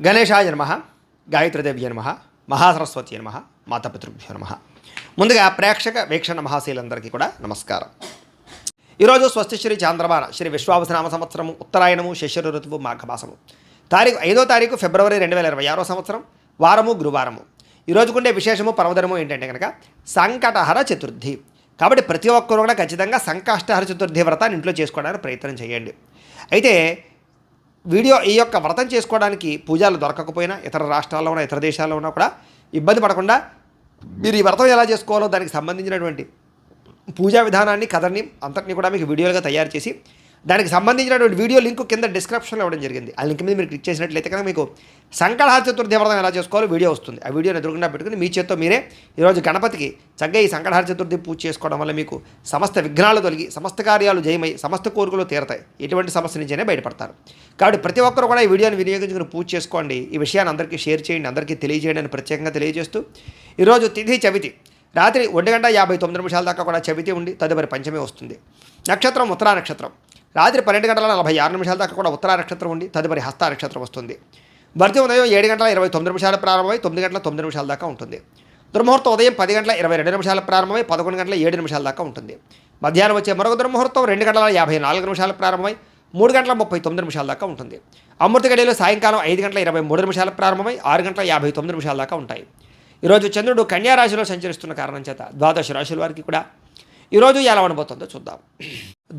గణేశాయ నమః, గాయత్రీదేవ్య నమః, మహాసరస్వతి నమః, మాతాపితృభ్యో నమః. ముందుగా ప్రేక్షక వీక్షణ మహాశీలందరికీ కూడా నమస్కారం. ఈరోజు స్వస్తి శ్రీ చాంద్రమాన శ్రీ విశ్వావసనామ సంవత్సరము ఉత్తరాయణము శిశిర ఋతువు మాఘమాసము 5వ తారీఖు ఫిబ్రవరి 2026 సంవత్సరం వారము గురువారము. ఈరోజుకుండే విశేషము పర్వదినము ఏంటంటే కనుక సంకటహర చతుర్థి. కాబట్టి ప్రతి ఒక్కరు కూడా ఖచ్చితంగా సంకష్టహర చతుర్థి వ్రతాన్ని ఇంట్లో చేసుకోవడానికి ప్రయత్నం చేయండి. అయితే ఈ యొక్క వ్రతం చేసుకోవడానికి పూజలు దొరకకపోయినా ఇతర రాష్ట్రాల్లో ఉన్న ఇతర దేశాల్లో ఉన్నా కూడా ఇబ్బంది పడకుండా మీరు ఈ వ్రతం ఎలా చేసుకోవాలో దానికి సంబంధించినటువంటి పూజా విధానాన్ని కథని అంతటిని కూడా మీకు వీడియోలుగా తయారు చేసి దానికి సంబంధించినటువంటి వీడియో లింక్ కింద డిస్క్రిప్షన్లో ఇవ్వడం జరిగింది. ఆ లింక్ మీద మీరు క్లిక్ చేసినట్లయితే కనుక మీకు సంకటహర చతుర్థి వ్రతం ఎలా చేసుకోవాలో వీడియో వస్తుంది. ఆ వీడియోని ఎదురుకుండా పెట్టుకుని మీ చేత్తో మీరే ఈరోజు గణపతికి చక్కగా ఈ సంకటహర చతుర్థి పూజ చేసుకోవడం వల్ల మీకు సమస్త విఘ్నాలు తొలగి సమస్త కార్యాలు జయమై సమస్త కోరికలు తీరతాయి. ఎటువంటి సమస్య నుంచైనా బయటపడతారు. కాబట్టి ప్రతి ఒక్కరు కూడా ఈ వీడియోని వినియోగించుకుని పూజ చేసుకోండి. ఈ విషయాన్ని అందరికీ షేర్ చేయండి, అందరికీ తెలియజేయండి అని ప్రత్యేకంగా తెలియజేస్తూ ఈరోజు తిథి చవితి రాత్రి 1:59 దాకా కూడా చవితి ఉండి తదుపరి పంచమి వస్తుంది. నక్షత్రం ఉత్తరా నక్షత్రం రాత్రి 12:46 దాకా కూడా ఉత్తరా నక్షత్రం ఉండి తదుపరి హస్త నక్షత్రం వస్తుంది. భర్తీ ఉదయం 7:29 ప్రారంభమై 9:09 దాకా ఉంటుంది. దుర్ముహూర్తం ఉదయం 10:22 ప్రారంభమై 11:07 దాకా ఉంటుంది. మధ్యాహ్నం వచ్చే మరొక దుర్ముహూర్తం 2:54 ప్రారంభమై 3:39 దాకా ఉంటుంది. అమృత గడియలు సాయంకాలం 5:23 ప్రారంభమై 6:59 దాకా ఉంటాయి. ఈరోజు చంద్రుడు కన్యా రాశిలో సంచరిస్తున్న కారణం చేత ద్వాదశ రాశుల వారికి కూడా ఈరోజు ఎలా ఉండబోతుందో చూద్దాం.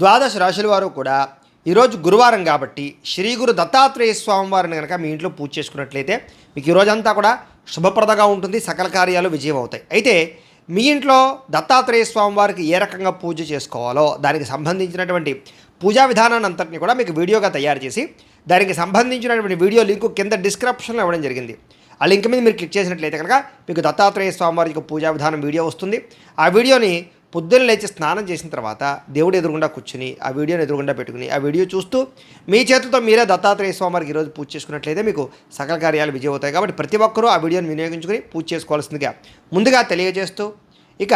ద్వాదశ రాశుల వారు కూడా ఈరోజు గురువారం కాబట్టి శ్రీ గురు దత్తాత్రేయ స్వామి వారిని కనుక మీ ఇంట్లో పూజ చేసుకున్నట్లయితే మీకు ఈరోజంతా కూడా శుభప్రదంగా ఉంటుంది, సకల కార్యాలు విజయం అవుతాయి. అయితే మీ ఇంట్లో దత్తాత్రేయ స్వామి వారికి ఏ రకంగా పూజ చేసుకోవాలో దానికి సంబంధించినటువంటి పూజా విధానాన్ని అంతటిని కూడా మీకు వీడియోగా తయారు చేసి దానికి సంబంధించినటువంటి వీడియో లింకు కింద డిస్క్రిప్షన్లో ఇవ్వడం జరిగింది. ఆ లింక్ మీద మీరు క్లిక్ చేసినట్లయితే కనుక మీకు దత్తాత్రేయ స్వామి వారి యొక్క పూజా విధానం వీడియో వస్తుంది. ఆ వీడియోని పొద్దున్న లేచి స్నానం చేసిన తర్వాత దేవుడు ఎదురుగుండా కూర్చుని ఆ వీడియోని ఎదురుగుండా పెట్టుకుని ఆ వీడియో చూస్తూ మీ చేతులతో మీరే దత్తాత్రేయ స్వామి వారికి ఈరోజు పూజ చేసుకున్నట్లయితే మీకు సకల కార్యాలు విజయం అవుతాయి. కాబట్టి ప్రతి ఒక్కరూ ఆ వీడియోని వినియోగించుకుని పూజ చేసుకోవాల్సిందిగా ముందుగా తెలియజేస్తూ ఇక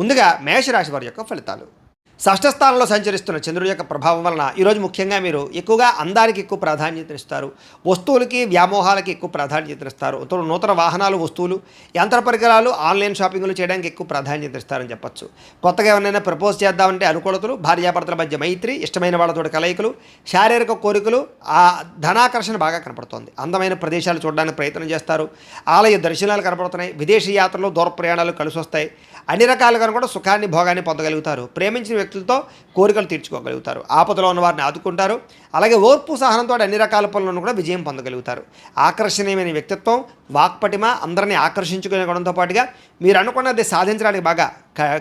ముందుగా మేషరాశి వారి యొక్క ఫలితాలు. షష్ఠ స్థానంలో సంచరిస్తున్న చంద్రుడి యొక్క ప్రభావం వలన ఈరోజు ముఖ్యంగా మీరు ఎక్కువగా అందానికి ఎక్కువ ప్రాధాన్యతనిస్తారు, వస్తువులకి వ్యామోహాలకి ఎక్కువ ప్రాధాన్యతనిస్తారు. నూతన వాహనాలు, వస్తువులు, యంత్ర పరికరాలు, ఆన్లైన్ షాపింగ్లు చేయడానికి ఎక్కువ ప్రాధాన్యతనిస్తారని చెప్పచ్చు. కొత్తగా ఎవరైనా ప్రపోజ్ చేద్దామంటే అనుకూలతలు, భార్యాభర్తల మధ్య మైత్రి, ఇష్టమైన వాళ్ళతో కలయికలు, శారీరక కోరికలు, ఆ ధనాకర్షణ బాగా కనపడుతోంది. అందమైన ప్రదేశాలు చూడడానికి ప్రయత్నం చేస్తారు, ఆలయ దర్శనాలు కనపడుతున్నాయి, విదేశీ యాత్రలు, దూర ప్రయాణాలు కలిసి వస్తాయి. అన్ని రకాలుగా కూడా సుఖాన్ని భోగాన్ని పొందగలుగుతారు. ప్రేమించిన వ్యక్తులతో కోరికలు తీర్చుకోగలుగుతారు. ఆపదలో ఉన్న వారిని ఆదుకుంటారు. అలాగే ఓర్పు సహనంతో అన్ని రకాల పనులను కూడా విజయం పొందగలుగుతారు. ఆకర్షణీయమైన వ్యక్తిత్వం, వాక్పటిమ, అందరినీ ఆకర్షించుకునే గుణంతో పాటుగా మీరు అనుకున్నది సాధించడానికి బాగా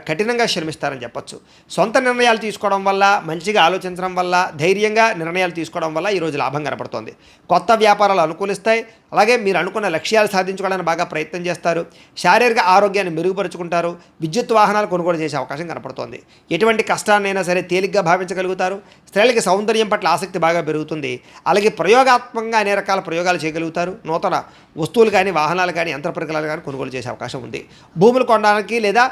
కఠినంగా శ్రమిస్తారని చెప్పచ్చు. సొంత నిర్ణయాలు తీసుకోవడం వల్ల, మంచిగా ఆలోచించడం వల్ల, ధైర్యంగా నిర్ణయాలు తీసుకోవడం వల్ల ఈరోజు లాభం కనపడుతోంది. కొత్త వ్యాపారాలు అనుకూలిస్తాయి. అలాగే మీరు అనుకున్న లక్ష్యాలు సాధించుకోవడానికి బాగా ప్రయత్నం చేస్తారు. శారీరక ఆరోగ్యాన్ని మెరుగుపరుచుకుంటారు. విద్యుత్ వాహనాలు కొనుగోలు చేసే అవకాశం కనపడుతోంది. ఎటువంటి కష్టాన్నైనా సరే తేలిగ్గా భావించగలుగుతారు. స్త్రీలకి సౌందర్యం పట్ల ఆసక్తి బాగా పెరుగుతుంది. అలాగే ప్రయోగాత్మకంగా అనేక రకాల ప్రయోగాలు చేయగలుగుతారు. నూతన వస్తువులు కానీ, వాహనాలు కానీ, యంత్ర పరికరాలు కానీ కొనుగోలు చేసే అవకాశం ఉంది. భూములు కొనడానికి లేదా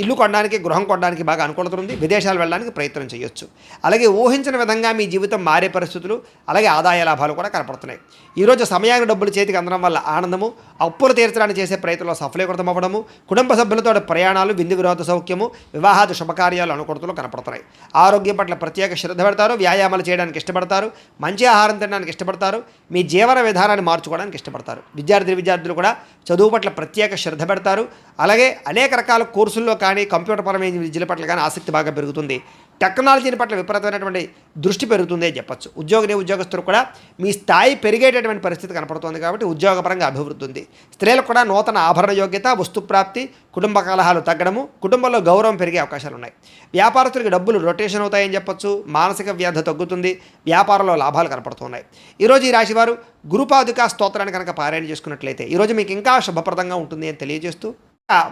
ఇల్లు కొనడానికి, గృహం కొనడానికి బాగా అనుకూలత ఉంది. విదేశాలు వెళ్ళడానికి ప్రయత్నం చేయొచ్చు. అలాగే ఊహించిన విధంగా మీ జీవితం మారే పరిస్థితులు, అలాగే ఆదాయ లాభాలు కూడా కనపడుతున్నాయి. ఈరోజు సమయానికి డబ్బులు చేతికి అందడం వల్ల ఆనందము, అప్పులు తీర్చడానికి చేసే ప్రయత్నంలో సఫలీకృతం అవ్వడము, కుటుంబ సభ్యులతో ప్రయాణాలు, విందు వినోద సౌఖ్యము, వివాహాది శుభకార్యాలు అనుకూలతలు కనపడుతున్నాయి. ఆరోగ్యం పట్ల ప్రత్యేక శ్రద్ధ పెడతారు. వ్యాయామాలు చేయడానికి ఇష్టపడతారు. మంచి ఆహారం తినడానికి ఇష్టపడతారు. మీ జీవన విధానాన్ని మార్చుకోవడానికి ఇష్టపడతారు. విద్యార్థులు కూడా చదువు పట్ల ప్రత్యేక శ్రద్ధ పెడతారు. అలాగే అనేక రకాల కోర్సుల్లో కానీ, కంప్యూటర్ పరమైన విద్యల పట్ల కానీ ఆసక్తి బాగా పెరుగుతుంది. టెక్నాలజీని పట్ల విపరీతమైనటువంటి దృష్టి పెరుగుతుంది అని చెప్పచ్చు. ఉద్యోగస్తులు కూడా మీ స్థాయి పెరిగేటటువంటి పరిస్థితి కనపడుతుంది. కాబట్టి ఉద్యోగపరంగా అభివృద్ధి ఉంది. స్త్రీలకు కూడా నూతన ఆభరణ యోగ్యత, వస్తుప్రాప్తి, కుటుంబ కలహాలు తగ్గడము, కుటుంబంలో గౌరవం పెరిగే అవకాశాలు ఉన్నాయి. వ్యాపారస్తులకి డబ్బులు రొటేషన్ అవుతాయని చెప్పచ్చు. మానసిక వ్యాధి తగ్గుతుంది. వ్యాపారంలో లాభాలు కనపడుతున్నాయి. ఈరోజు ఈ రాశివారు గురుపాదుకా స్తోత్రాన్ని కనుక పారాయణ చేసుకున్నట్లయితే ఈరోజు మీకు ఇంకా శుభప్రదంగా ఉంటుంది అని తెలియజేస్తూ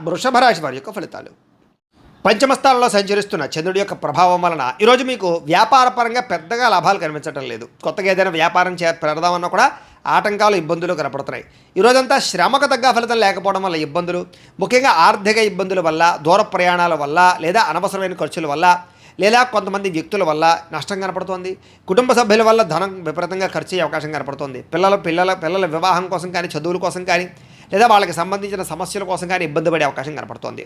వృషభ రాశి వారి యొక్క ఫలితాలు. పంచమస్థానంలో సంచరిస్తున్న చంద్రుడి యొక్క ప్రభావం వలన ఈరోజు మీకు వ్యాపారపరంగా పెద్దగా లాభాలు కనిపించడం లేదు. కొత్తగా ఏదైనా వ్యాపారం పెడదామన్నా కూడా ఆటంకాలు, ఇబ్బందులు కనపడుతున్నాయి. ఈరోజంతా శ్రమకు తగ్గ ఫలితం లేకపోవడం వల్ల ఇబ్బందులు, ముఖ్యంగా ఆర్థిక ఇబ్బందుల వల్ల, దూర ప్రయాణాల వల్ల, లేదా అనవసరమైన ఖర్చుల వల్ల, లేదా కొంతమంది వ్యక్తుల వల్ల నష్టం కనపడుతోంది. కుటుంబ సభ్యుల వల్ల ధనం విపరీతంగా ఖర్చు అయ్యే అవకాశం కనపడుతోంది. పిల్లల వివాహం కోసం కానీ, చదువుల కోసం కానీ, లేదా వాళ్ళకి సంబంధించిన సమస్యల కోసం కానీ ఇబ్బంది పడే అవకాశం కనపడుతోంది.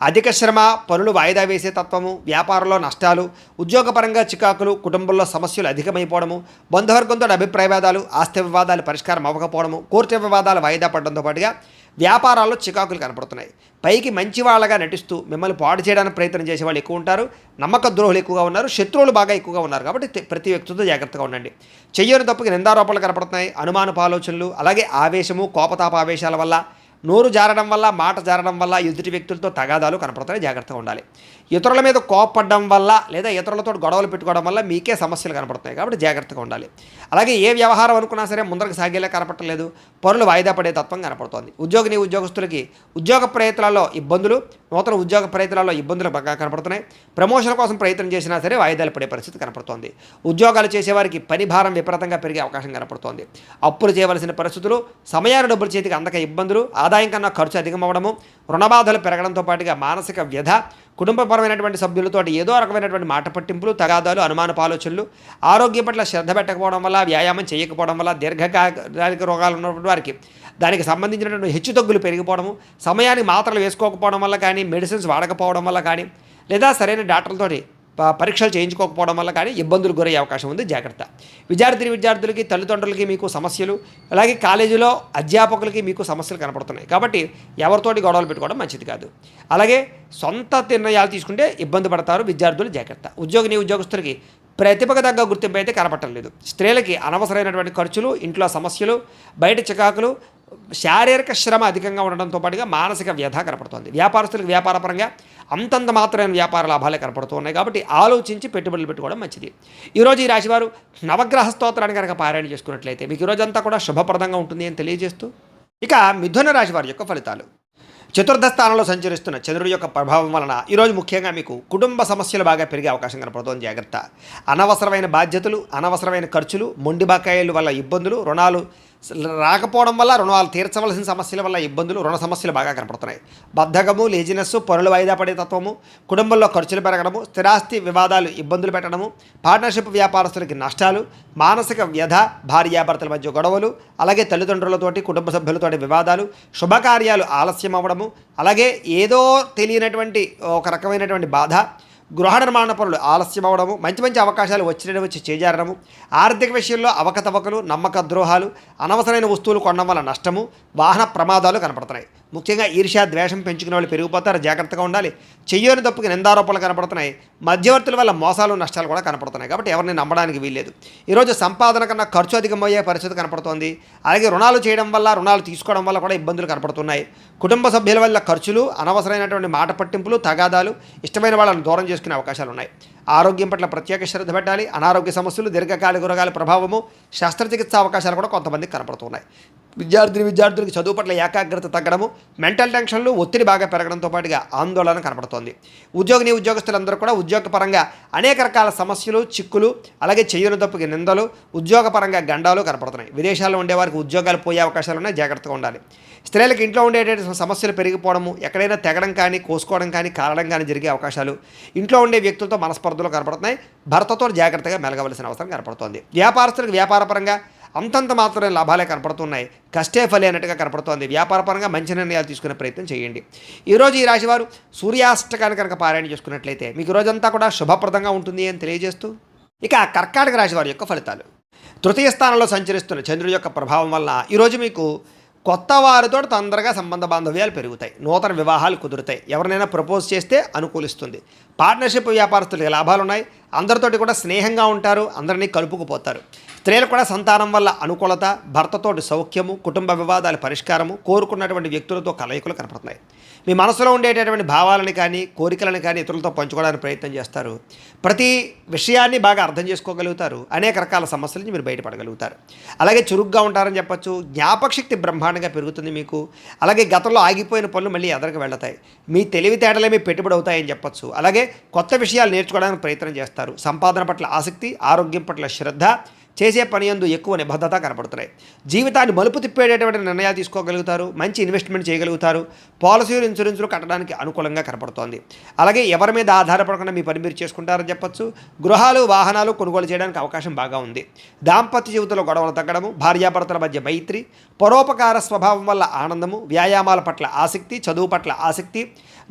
అధిక శ్రమ, పనులు వాయిదా వేసే తత్వము, వ్యాపారంలో నష్టాలు, ఉద్యోగపరంగా చికాకులు, కుటుంబంలో సమస్యలు అధికమైపోవడము, బంధువర్గంతో అభిప్రాయ భేదాలు, ఆస్తి వివాదాలు పరిష్కారం అవ్వకపోవడము, కోర్టు వివాదాలు వాయిదా పడడంతో పాటుగా వ్యాపారాల్లో చికాకులు కనపడుతున్నాయి. పైకి మంచి వాళ్ళగా నటిస్తూ మిమ్మల్ని పాడు చేయడానికి ప్రయత్నం చేసే వాళ్ళు ఎక్కువ ఉంటారు. నమ్మక ద్రోహులు ఎక్కువగా ఉన్నారు. శత్రువులు బాగా ఎక్కువగా ఉన్నారు. కాబట్టి ప్రతి వ్యక్తితో జాగ్రత్తగా ఉండండి. చెయ్యని తప్పుకి నిందారోపణలు కనపడుతున్నాయి. అనుమానపు ఆలోచనలు, అలాగే ఆవేశము, కోపతాప ఆవేశాల వల్ల, నోరు జారడం వల్ల, మాట జారడం వల్ల ఎదుటి వ్యక్తులతో తగాదాలు కనపడుతున్నాయి. జాగ్రత్తగా ఉండాలి. ఇతరుల మీద కోపపడడం వల్ల లేదా ఇతరులతో గొడవలు పెట్టుకోవడం వల్ల మీకే సమస్యలు కనపడుతున్నాయి. కాబట్టి జాగ్రత్తగా ఉండాలి. అలాగే ఏ వ్యవహారం అనుకున్నా సరే ముందరకు సాగేలా కనపడలేదు. పనులు వాయిదా పడే తత్వం కనపడుతోంది. ఉద్యోగస్తులకి ఉద్యోగ ప్రయత్నాల్లో ఇబ్బందులు, నూతన ఉద్యోగ ప్రయత్నాల్లో ఇబ్బందులు బాగా కనపడుతున్నాయి. ప్రమోషన్ కోసం ప్రయత్నం చేసినా సరే వాయిదాలు పడే పరిస్థితి కనపడుతోంది. ఉద్యోగాలు చేసేవారికి పని భారం విపరీతంగా పెరిగే అవకాశం కనపడుతోంది. అప్పులు చేయవలసిన పరిస్థితులు, సమయాన్ని డబ్బులు చేతికి అందక ఇబ్బందులు, ఆదాయం కన్నా ఖర్చు అధికమవడము, రుణబాధలు పెరగడంతో పాటుగా మానసిక వ్యధ, కుటుంబపరమైనటువంటి సభ్యులతో ఏదో రకమైనటువంటి మాట పట్టింపులు, తగాదాలు, అనుమానపు ఆలోచనలు, ఆరోగ్యం పట్ల శ్రద్ధ పెట్టకపోవడం వల్ల, వ్యాయామం చేయకపోవడం వల్ల, దీర్ఘకాలిక రోగాలు ఉన్నటువంటి వారికి దానికి సంబంధించినటువంటి హెచ్చుతగ్గులు పెరిగిపోవడము, సమయానికి మాత్రలు వేసుకోకపోవడం వల్ల కానీ, మెడిసిన్స్ వాడకపోవడం వల్ల కానీ, లేదా సరైన డాక్టర్లతోటి పరీక్షలు చేయించుకోకపోవడం వల్ల కానీ ఇబ్బందులు గురయ్యే అవకాశం ఉంది. జాగ్రత్త. విద్యార్థులకి, తల్లిదండ్రులకి మీకు సమస్యలు, అలాగే కాలేజీలో అధ్యాపకులకి మీకు సమస్యలు కనపడుతున్నాయి. కాబట్టి ఎవరితోటి గొడవలు పెట్టుకోవడం మంచిది కాదు. అలాగే సొంత నిర్ణయాలు తీసుకుంటే ఇబ్బంది పడతారు విద్యార్థులు. జాగ్రత్త. ఉద్యోగస్తులకి ప్రతిభకు తగ్గ గుర్తింపు అయితే కనపడటం లేదు. స్త్రీలకి అనవసరమైనటువంటి ఖర్చులు, ఇంట్లో సమస్యలు, బయట చికాకులు, శారీరక శ్రమ అధికంగా ఉండడంతో పాటుగా మానసిక వ్యధ కనపడుతుంది. వ్యాపారస్తులకు వ్యాపారపరంగా అంతంత మాత్రమైన వ్యాపార లాభాలే కనపడుతున్నాయి. కాబట్టి ఆలోచించి పెట్టుబడులు పెట్టుకోవడం మంచిది. ఈరోజు ఈ రాశివారు నవగ్రహ స్తోత్రాన్ని కనుక పారాయణ చేసుకున్నట్లయితే మీకు ఈరోజంతా కూడా శుభప్రదంగా ఉంటుంది అని తెలియజేస్తూ, ఇక మిథున రాశి వారి యొక్క ఫలితాలు. చతుర్థ స్థానంలో సంచరిస్తున్న చంద్రుడి యొక్క ప్రభావం వలన ఈరోజు ముఖ్యంగా మీకు కుటుంబ సమస్యలు బాగా పెరిగే అవకాశం కనపడుతుంది. జాగ్రత్త. అనవసరమైన బాధ్యతలు, అనవసరమైన ఖర్చులు, మొండి బకాయిల వల్ల ఇబ్బందులు, రుణాలు రాకపోవడం వల్ల, రుణాలు తీర్చవలసిన సమస్యల వల్ల ఇబ్బందులు, రుణ సమస్యలు బాగా కనపడుతున్నాయి. బద్ధకము, లేజినెస్, పనులు వాయిదా పడే తత్వము, కుటుంబంలో ఖర్చులు పెరగడము, స్థిరాస్తి వివాదాలు ఇబ్బందులు పెట్టడము, పార్ట్నర్షిప్ వ్యాపారస్తులకి నష్టాలు, మానసిక వ్యధ, భార్యాభర్తల మధ్య గొడవలు, అలాగే తల్లిదండ్రులతోటి, కుటుంబ సభ్యులతోటి వివాదాలు, శుభకార్యాలు ఆలస్యం అవ్వడము, అలాగే ఏదో తెలియనటువంటి ఒక రకమైనటువంటి బాధ, గృహ నిర్మాణ పనులు ఆలస్యం అవ్వడము, మంచి అవకాశాలు వచ్చి చేజారడము, ఆర్థిక విషయంలో అవకతవకలు, నమ్మక ద్రోహాలు, అనవసరమైన వస్తువులు కొనడం వల్ల నష్టము, వాహన ప్రమాదాలు కనపడుతున్నాయి. ముఖ్యంగా ఈర్ష్య, ద్వేషం పెంచుకునే వాళ్ళు పెరిగిపోతారు. జాగ్రత్తగా ఉండాలి. చెయ్యని తప్పుకి నిందారోపణలు కనపడుతున్నాయి. మధ్యవర్తుల వల్ల మోసాలు, నష్టాలు కూడా కనపడుతున్నాయి. కాబట్టి ఎవరిని నమ్మడానికి వీల్లేదు. ఈరోజు సంపాదన కన్నా ఖర్చు అధికమయ్యే పరిస్థితి కనపడుతోంది. అలాగే రుణాలు చేయడం వల్ల, రుణాలు తీసుకోవడం వల్ల కూడా ఇబ్బందులు కనపడుతున్నాయి. కుటుంబ సభ్యుల వల్ల ఖర్చులు, అనవసరమైనటువంటి మాట పట్టింపులు, తగాదాలు, ఇష్టమైన వాళ్ళని దూరం చేసుకునే అవకాశాలు ఉన్నాయి. ఆరోగ్యం పట్ల ప్రత్యేక శ్రద్ధ పెట్టాలి. అనారోగ్య సమస్యలు, దీర్ఘకాలిక రోగాల ప్రభావము, శస్త్రచికిత్స అవకాశాలు కూడా కొంతమందికి కనపడుతున్నాయి. విద్యార్థులకి చదువు పట్ల ఏకాగ్రత తగ్గడము, మెంటల్ టెన్షన్లు, ఒత్తిడి బాగా పెరగడంతో పాటుగా ఆందోళన కనపడుతోంది. ఉద్యోగస్తులందరూ కూడా ఉద్యోగపరంగా అనేక రకాల సమస్యలు, చిక్కులు, అలాగే చెయ్యని తప్పుకి నిందలు, ఉద్యోగపరంగా గండాలు కనపడుతున్నాయి. విదేశాల్లో ఉండేవారికి ఉద్యోగాలు పోయే అవకాశాలు ఉన్నాయి. జాగ్రత్తగా ఉండాలి. స్త్రీలకు ఇంట్లో ఉండేటువంటి సమస్యలు పెరిగిపోవడము, ఎక్కడైనా తెగడం కానీ, కోసుకోవడం కానీ, కారడం కానీ జరిగే అవకాశాలు, ఇంట్లో ఉండే వ్యక్తులతో మనస్పర్ధలు కనపడుతున్నాయి. భర్తతో జాగ్రత్తగా మెలగవలసిన అవసరం కనపడుతోంది. వ్యాపారస్తులకు వ్యాపారపరంగా అంతంత మాత్రమే లాభాలే కనపడుతున్నాయి. కష్టే ఫలి అన్నట్టుగా కనపడుతోంది. వ్యాపారపరంగా మంచి నిర్ణయాలు తీసుకునే ప్రయత్నం చేయండి. ఈరోజు ఈ రాశివారు సూర్యాష్టకాన్ని కనుక పారాయణ చేసుకున్నట్లయితే మీకు రోజంతా కూడా శుభప్రదంగా ఉంటుంది అని తెలియజేస్తూ, ఇక కర్కాటక రాశి వారి యొక్క ఫలితాలు. తృతీయ స్థానంలో సంచరిస్తున్న చంద్రుడి యొక్క ప్రభావం వలన ఈరోజు మీకు కొత్త వారితో తొందరగా సంబంధ బాంధవ్యాలు పెరుగుతాయి. నూతన వివాహాలు కుదురుతాయి. ఎవరినైనా ప్రపోజ్ చేస్తే అనుకూలిస్తుంది. పార్ట్నర్షిప్ వ్యాపారస్తులకి లాభాలు ఉన్నాయి. అందరితోటి కూడా స్నేహంగా ఉంటారు. అందరినీ కలుపుకుపోతారు. స్త్రీలు కూడా సంతానం వల్ల అనుకూలత, భర్తతోటి సౌఖ్యము, కుటుంబ వివాదాల పరిష్కారము, కోరుకున్నటువంటి వ్యక్తులతో కలయికలు కనపడుతున్నాయి. మీ మనసులో ఉండేటటువంటి భావాలని కానీ, కోరికలను కానీ ఇతరులతో పంచుకోవడానికి ప్రయత్నం చేస్తారు. ప్రతి విషయాన్ని బాగా అర్థం చేసుకోగలుగుతారు. అనేక రకాల సమస్యల నుంచి మీరు బయటపడగలుగుతారు. అలాగే చురుగ్గా ఉంటారని చెప్పచ్చు. జ్ఞాపకశక్తి బ్రహ్మాండంగా పెరుగుతుంది మీకు. అలాగే గతంలో ఆగిపోయిన పనులు మళ్ళీ ఎదరికి వెళ్తాయి. మీ తెలివితేటలే మీ పెట్టుబడి అవుతాయని చెప్పచ్చు. అలాగే కొత్త విషయాలు నేర్చుకోవడానికి ప్రయత్నం చేస్తారు. సంపాదన పట్ల ఆసక్తి, ఆరోగ్యం పట్ల శ్రద్ధ, చేసే పని యందు ఎక్కువ నిబద్ధత కనపడుతున్నాయి. జీవితాన్ని మలుపు తిప్పేటటువంటి నిర్ణయాలు తీసుకోగలుగుతారు. మంచి ఇన్వెస్ట్మెంట్ చేయగలుగుతారు. పాలసీలు, ఇన్సూరెన్సులు కట్టడానికి అనుకూలంగా కనపడుతోంది. అలాగే ఎవరి మీద ఆధారపడకుండా మీ పని మీరు చేసుకుంటారని చెప్పొచ్చు. గృహాలు, వాహనాలు కొనుగోలు చేయడానికి అవకాశం బాగా ఉంది. దాంపత్య జీవితంలో గొడవలు తగ్గడము, భార్యాభర్తల మధ్య మైత్రి, పరోపకార స్వభావం వల్ల ఆనందము, వ్యాయామాల పట్ల ఆసక్తి, చదువు పట్ల ఆసక్తి,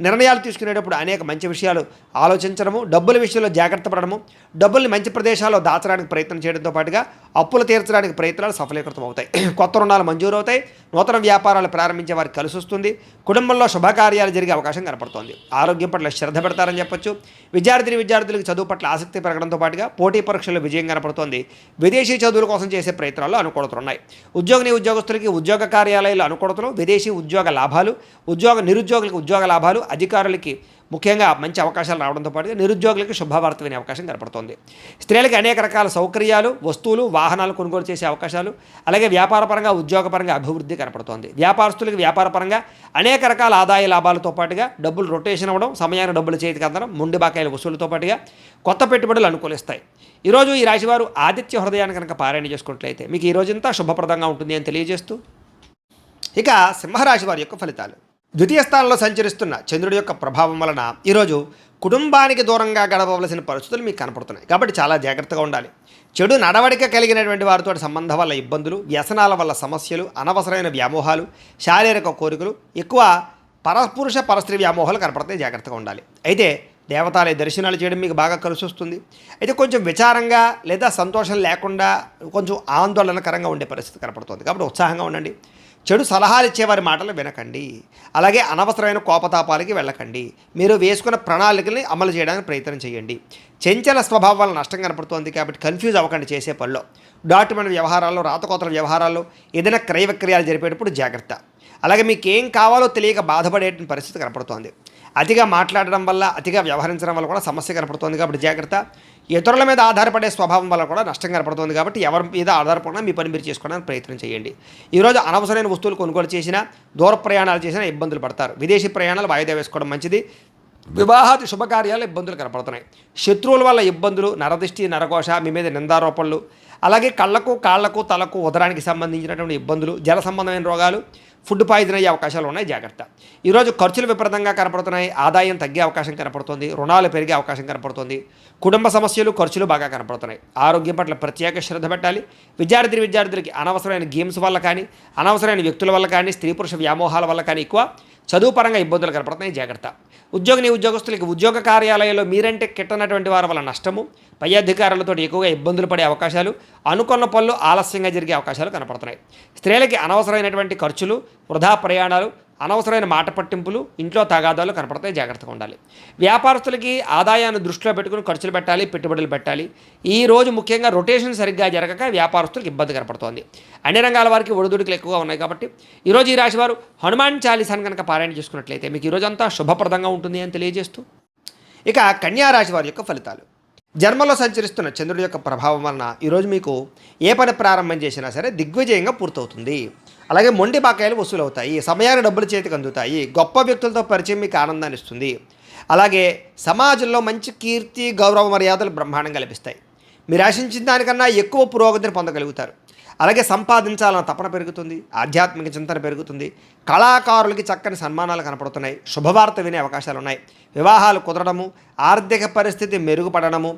నిర్ణయాలు తీసుకునేటప్పుడు అనేక మంచి విషయాలు ఆలోచించడము, డబ్బుల విషయంలో జాగ్రత్త పడడము, డబ్బుల్ని మంచి ప్రదేశాల్లో దాచడానికి ప్రయత్నం చేయడంతో పాటుగా అప్పులు తీర్చడానికి ప్రయత్నాలు సఫలీకృతం అవుతాయి. కొత్త రుణాలు మంజూరు అవుతాయి. నూతన వ్యాపారాలు ప్రారంభించే వారికి కలిసి వస్తుంది. కుటుంబంలో శుభకార్యాలు జరిగే అవకాశం కనపడుతోంది. ఆరోగ్యం పట్ల శ్రద్ధ పెడతారని చెప్పొచ్చు. విద్యార్థులకు చదువు పట్ల ఆసక్తి పెరగడంతో పాటుగా పోటీ పరీక్షల్లో విజయం కనపడుతోంది. విదేశీ చదువుల కోసం చేసే ప్రయత్నాల్లో అనుకూలతలు ఉన్నాయి. ఉద్యోగస్తులకి ఉద్యోగ కార్యాలయాలు అనుకూలతలు, విదేశీ ఉద్యోగ లాభాలు, నిరుద్యోగులకు ఉద్యోగ లాభాలు, అధికారులకి ముఖ్యంగా మంచి అవకాశాలు రావడంతో పాటుగా నిరుద్యోగులకు శుభవార్త వినే అవకాశం కనపడుతోంది. స్త్రీలకు అనేక రకాల సౌకర్యాలు, వస్తువులు, వాహనాలు కొనుగోలు చేసే అవకాశాలు, అలాగే వ్యాపారపరంగా, ఉద్యోగపరంగా అభివృద్ధి కనపడుతోంది. వ్యాపారస్తులకు వ్యాపారపరంగా అనేక రకాల ఆదాయ లాభాలతో పాటుగా డబ్బులు రొటేషన్ అవ్వడం, సమయాన్ని డబ్బులు చేతికి అందడం, మొండి బాకాయల వసూలుతో పాటుగా కొత్త పెట్టుబడులు అనుకూలిస్తాయి. ఈరోజు ఈ రాశివారు ఆదిత్య హృదయాన్ని కనుక పారాయణ చేసుకున్నట్లయితే మీకు ఈ రోజంతా శుభప్రదంగా ఉంటుంది అని తెలియజేస్తూ, ఇక సింహరాశి వారి యొక్క ఫలితాలు. ద్వితీయ స్థానంలో సంచరిస్తున్న చంద్రుడి యొక్క ప్రభావం వలన ఈరోజు కుటుంబానికి దూరంగా గడపవలసిన పరిస్థితులు మీకు కనపడుతున్నాయి. కాబట్టి చాలా జాగ్రత్తగా ఉండాలి. చెడు నడవడిక కలిగినటువంటి వారితో సంబంధం వల్ల ఇబ్బందులు, వ్యసనాల వల్ల సమస్యలు, అనవసరమైన వ్యామోహాలు, శారీరక కోరికలు, ఎక్కువ పరపురుష పరస్త్రీ వ్యామోహాలు కనపడతాయి. జాగ్రత్తగా ఉండాలి. అయితే దేవతాలయ దర్శనాలు చేయడం మీకు బాగా కలిసి వస్తుంది. అయితే కొంచెం విచారంగా లేదా సంతోషం లేకుండా కొంచెం ఆందోళనకరంగా ఉండే పరిస్థితి కనపడుతుంది. కాబట్టి ఉత్సాహంగా ఉండండి. చెడు సలహాలు ఇచ్చేవారి మాటలు వినకండి. అలాగే అనవసరమైన కోపతాపాలకి వెళ్ళకండి. మీరు వేసుకున్న ప్రణాళికల్ని అమలు చేయడానికి ప్రయత్నం చేయండి. చంచల స్వభావం వల్ల నష్టం కనపడుతోంది. కాబట్టి కన్ఫ్యూజ్ అవ్వకండి చేసే పనిలో. డాక్యుమెంట్ వ్యవహారాల్లో, రాతకోతల వ్యవహారాల్లో, ఏదైనా క్రయ విక్రయాలు జరిపేటప్పుడు జాగ్రత్త. అలాగే మీకు ఏం కావాలో తెలియక బాధపడే పరిస్థితి కనపడుతోంది. అతిగా మాట్లాడడం వల్ల, అతిగా వ్యవహరించడం వల్ల కూడా సమస్య కనపడుతోంది. కాబట్టి జాగ్రత్త. ఇతరుల మీద ఆధారపడే స్వభావం వల్ల కూడా నష్టం కనపడుతుంది. కాబట్టి ఎవరి మీద ఆధారపడినా మీ పని మీరు చేసుకోవడానికి ప్రయత్నం చేయండి. ఈరోజు అనవసరమైన వస్తువులు కొనుగోలు చేసినా, దూర ప్రయాణాలు చేసినా ఇబ్బందులు పడతారు. విదేశీ ప్రయాణాలు వాయిదా వేసుకోవడం మంచిది. వివాహాది శుభకార్యాలు ఇబ్బందులు కనపడుతున్నాయి. శత్రువుల వల్ల ఇబ్బందులు, నరదిష్టి, నరఘోష, మీ మీద నిందారోపణలు, అలాగే కళ్ళకు, కాళ్లకు, తలకు, ఉదరానికి సంబంధించినటువంటి ఇబ్బందులు, జల సంబంధమైన రోగాలు, ఫుడ్ పాయిజన్ అయ్యే అవకాశాలు ఉన్నాయి. జాగ్రత్త. ఈరోజు ఖర్చులు విపరీతంగా కనపడుతున్నాయి. ఆదాయం తగ్గే అవకాశం కనపడుతుంది. రుణాలు పెరిగే అవకాశం కనపడుతుంది. కుటుంబ సమస్యలు, ఖర్చులు బాగా కనపడుతున్నాయి. ఆరోగ్యం పట్ల ప్రత్యేక శ్రద్ధ పెట్టాలి. విద్యార్థులకి అనవసరమైన గేమ్స్ వల్ల కానీ, అనవసరమైన వ్యక్తుల వల్ల కానీ, స్త్రీ పురుష వ్యామోహాల వల్ల కానీ ఎక్కువ చదువు పరంగా ఇబ్బందులు కనపడుతున్నాయి. జాగ్రత్త. ఉద్యోగస్తులకి ఉద్యోగ కార్యాలయాల్లో మీరంటే కిట్టనటువంటి వారి వల్ల నష్టము, పై అధికారులతో ఎక్కువగా ఇబ్బందులు పడే అవకాశాలు, అనుకున్న పనులు ఆలస్యంగా జరిగే అవకాశాలు కనపడుతున్నాయి. స్త్రీలకి అనవసరమైనటువంటి ఖర్చులు, వృధా ప్రయాణాలు, అనవసరమైన మాట పట్టింపులు, ఇంట్లో తగాదాలు కనపడతాయి. జాగ్రత్తగా ఉండాలి. వ్యాపారస్తులకి ఆదాయాన్ని దృష్టిలో పెట్టుకుని ఖర్చులు పెట్టాలి, పెట్టుబడులు పెట్టాలి. ఈ రోజు ముఖ్యంగా రొటేషన్ సరిగ్గా జరగక వ్యాపారస్తులకు ఇబ్బంది కనపడుతోంది. అన్ని రంగాల వారికి ఒడిదుడుకులు ఎక్కువగా ఉన్నాయి. కాబట్టి ఈరోజు ఈ రాశి వారు హనుమాన్ చాలీసాను కనుక పారాయణ చేసుకున్నట్లయితే మీకు ఈరోజంతా శుభప్రదంగా ఉంటుంది అని తెలియజేస్తూ, ఇక కన్యా రాశి వారి యొక్క ఫలితాలు. జన్మలో సంచరిస్తున్న చంద్రుడి యొక్క ప్రభావం వలన ఈరోజు మీకు ఏ పని ప్రారంభం చేసినా సరే దిగ్విజయంగా పూర్తవుతుంది. అలాగే మొండి బాకాయలు వసూలు అవుతాయి. సమయాన్ని డబ్బులు చేతికి అందుతాయి. గొప్ప వ్యక్తులతో పరిచయం మీకు ఆనందాన్ని ఇస్తుంది. అలాగే సమాజంలో మంచి కీర్తి, గౌరవ మర్యాదలు బ్రహ్మాండంగా లభిస్తాయి. మీరు ఆశించిన దానికన్నా ఎక్కువ పురోగతిని పొందగలుగుతారు. అలాగే సంపాదించాలన్న తపన పెరుగుతుంది. ఆధ్యాత్మిక చింతన పెరుగుతుంది. కళాకారులకి చక్కని సన్మానాలు కనపడుతున్నాయి. శుభవార్త వినే అవకాశాలు ఉన్నాయి. వివాహాలు కుదరడము, ఆర్థిక పరిస్థితి మెరుగుపడడము,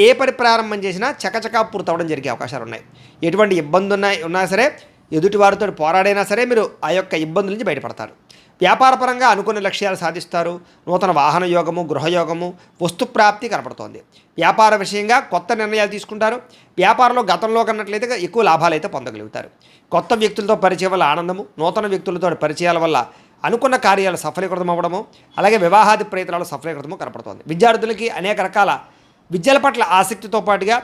ఏ పని ప్రారంభం చేసినా చకచకా పూర్తవడం జరిగే అవకాశాలు ఉన్నాయి. ఎటువంటి ఇబ్బంది ఉన్నా సరే, ఎదుటివారితో పోరాడైనా సరే మీరు ఆ యొక్క ఇబ్బందుల నుంచి బయటపడతారు. వ్యాపారపరంగా అనుకున్న లక్ష్యాలు సాధిస్తారు. నూతన వాహన యోగము, గృహయోగము, వస్తుప్రాప్తి కనపడుతోంది. వ్యాపార విషయంగా కొత్త నిర్ణయాలు తీసుకుంటారు. వ్యాపారంలో గతంలో కన్నట్లయితే ఎక్కువ లాభాలు అయితే పొందగలుగుతారు. కొత్త వ్యక్తులతో పరిచయం వల్ల ఆనందము, నూతన వ్యక్తులతో పరిచయాల వల్ల అనుకున్న కార్యాలు సఫలీకృతం అవ్వడము, అలాగే వివాహాది ప్రయత్నాలు సఫలీకృతము కనపడుతోంది. విద్యార్థులకి అనేక రకాల విద్యల పట్ల ఆసక్తితో పాటుగా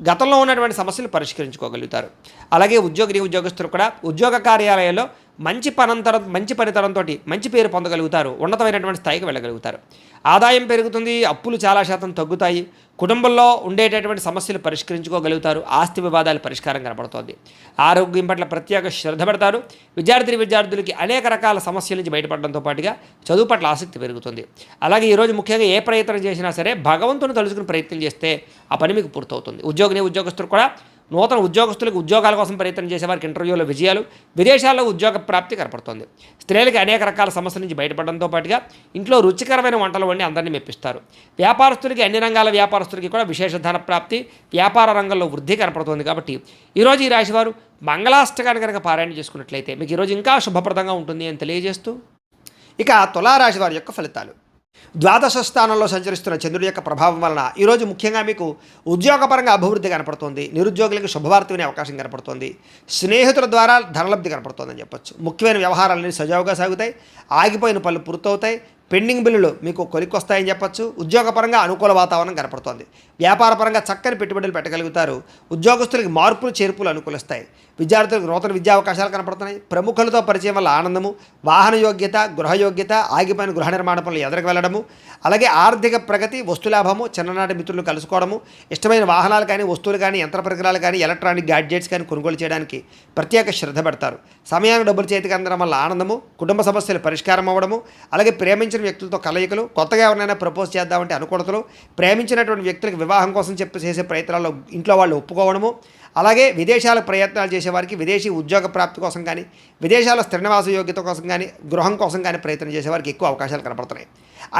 గతంలో ఉన్నటువంటి సమస్యలు పరిష్కరించుకోగలుగుతారు. అలాగే ఉద్యోగస్తులు కూడా ఉద్యోగ కార్యాలయాల్లో మంచి పనితనంతో మంచి పేరు పొందగలుగుతారు. ఉన్నతమైనటువంటి స్థాయికి వెళ్ళగలుగుతారు. ఆదాయం పెరుగుతుంది. అప్పులు చాలా శాతం తగ్గుతాయి. కుటుంబంలో ఉండేటటువంటి సమస్యలు పరిష్కరించుకోగలుగుతారు. ఆస్తి వివాదాలు పరిష్కారం కనపడుతోంది. ఆరోగ్యం పట్ల ప్రత్యేక శ్రద్ధ పెడతారు. విద్యార్థులకి అనేక రకాల సమస్యల నుంచి బయటపడడంతో పాటుగా చదువు పట్ల ఆసక్తి పెరుగుతుంది. అలాగే ఈరోజు ముఖ్యంగా ఏ ప్రయత్నం చేసినా సరే భగవంతుని తలుచుకుని ప్రయత్నం చేస్తే ఆ పని మీకు పూర్తవుతుంది. ఉద్యోగస్తులు కూడా నూతన ఉద్యోగస్తులకు ఉద్యోగాల కోసం ప్రయత్నం చేసేవారికి ఇంటర్వ్యూలో విజయాలు, విదేశాల్లో ఉద్యోగ ప్రాప్తి కనపడుతోంది. స్త్రీలకి అనేక రకాల సమస్యల నుంచి బయటపడడంతో పాటుగా ఇంట్లో రుచికరమైన వంటలు వండి అందరినీ మెప్పిస్తారు. వ్యాపారస్తులకి, అన్ని రంగాల వ్యాపారస్తులకి కూడా విశేష ధన ప్రాప్తి, వ్యాపార రంగంలో వృద్ధి కనపడుతోంది. కాబట్టి ఈరోజు ఈ రాశివారు మంగళాష్టకాన్ని కనుక పారాయణ చేసుకున్నట్లయితే మీకు ఈరోజు ఇంకా శుభప్రదంగా ఉంటుంది అని తెలియజేస్తూ, ఇక తులారాశి వారి యొక్క ఫలితాలు. ద్వాదశ స్థానంలో సంచరిస్తున్న చంద్రుడి యొక్క ప్రభావం వలన ఈరోజు ముఖ్యంగా మీకు ఉద్యోగపరంగా అభివృద్ధి కనపడుతుంది. నిరుద్యోగులకు శుభవార్త వినే అవకాశం కనపడుతుంది. స్నేహితుల ద్వారా ధనలబ్ధి కనపడుతుందని చెప్పొచ్చు. ముఖ్యమైన వ్యవహారాలన్నీ సజావుగా సాగుతాయి. ఆగిపోయిన పనులు పూర్తవుతాయి. పెండింగ్ బిల్లులు మీకు కొలిక్కొస్తాయని చెప్పొచ్చు. ఉద్యోగపరంగా అనుకూల వాతావరణం కనపడుతోంది. వ్యాపారపరంగా చక్కని పెట్టుబడులు పెట్టగలుగుతారు. ఉద్యోగస్తులకి మార్పులు చేర్పులు అనుకూలిస్తాయి. విద్యార్థులకు నూతన విద్యా అవకాశాలు కనపడుతున్నాయి. ప్రముఖులతో పరిచయం వల్ల ఆనందము, వాహన యోగ్యత, గృహ యోగ్యత, ఆగిపోయిన గృహ నిర్మాణ పనులు ఎదురుకు వెళ్ళడము, అలాగే ఆర్థిక ప్రగతి, వస్తులాభము, చిన్ననాటి మిత్రులు కలుసుకోవడము, ఇష్టమైన వాహనాలు కానీ, వస్తువులు కానీ, యంత్ర పరికరాలు కానీ, ఎలక్ట్రానిక్ గ్యాడ్జెట్స్ కానీ కొనుగోలు చేయడానికి ప్రత్యేక శ్రద్ధ పెడతారు. సమయానికి డబ్బులు చేతికి అందడం వల్ల ఆనందము, కుటుంబ సమస్యలు పరిష్కారం అవ్వడము, అలాగే ప్రేమించిన వ్యక్తులతో కలయికలు, కొత్తగా ఎవరినైనా ప్రపోజ్ చేద్దామంటే అనుకూలతలు, ప్రేమించినటువంటి వ్యక్తులకు వివాహం కోసం చేసే ప్రయత్నాల్లో ఇంట్లో వాళ్ళు ఒప్పుకోవడము, అలాగే విదేశాల ప్రయత్నాలు చేసేవారికి విదేశీ ఉద్యోగ ప్రాప్తి కోసం కానీ, విదేశాల స్థిర నివాస యోగ్యత కోసం కానీ, గృహం కోసం కానీ ప్రయత్నం చేసేవారికి ఎక్కువ అవకాశాలు కనపడుతున్నాయి.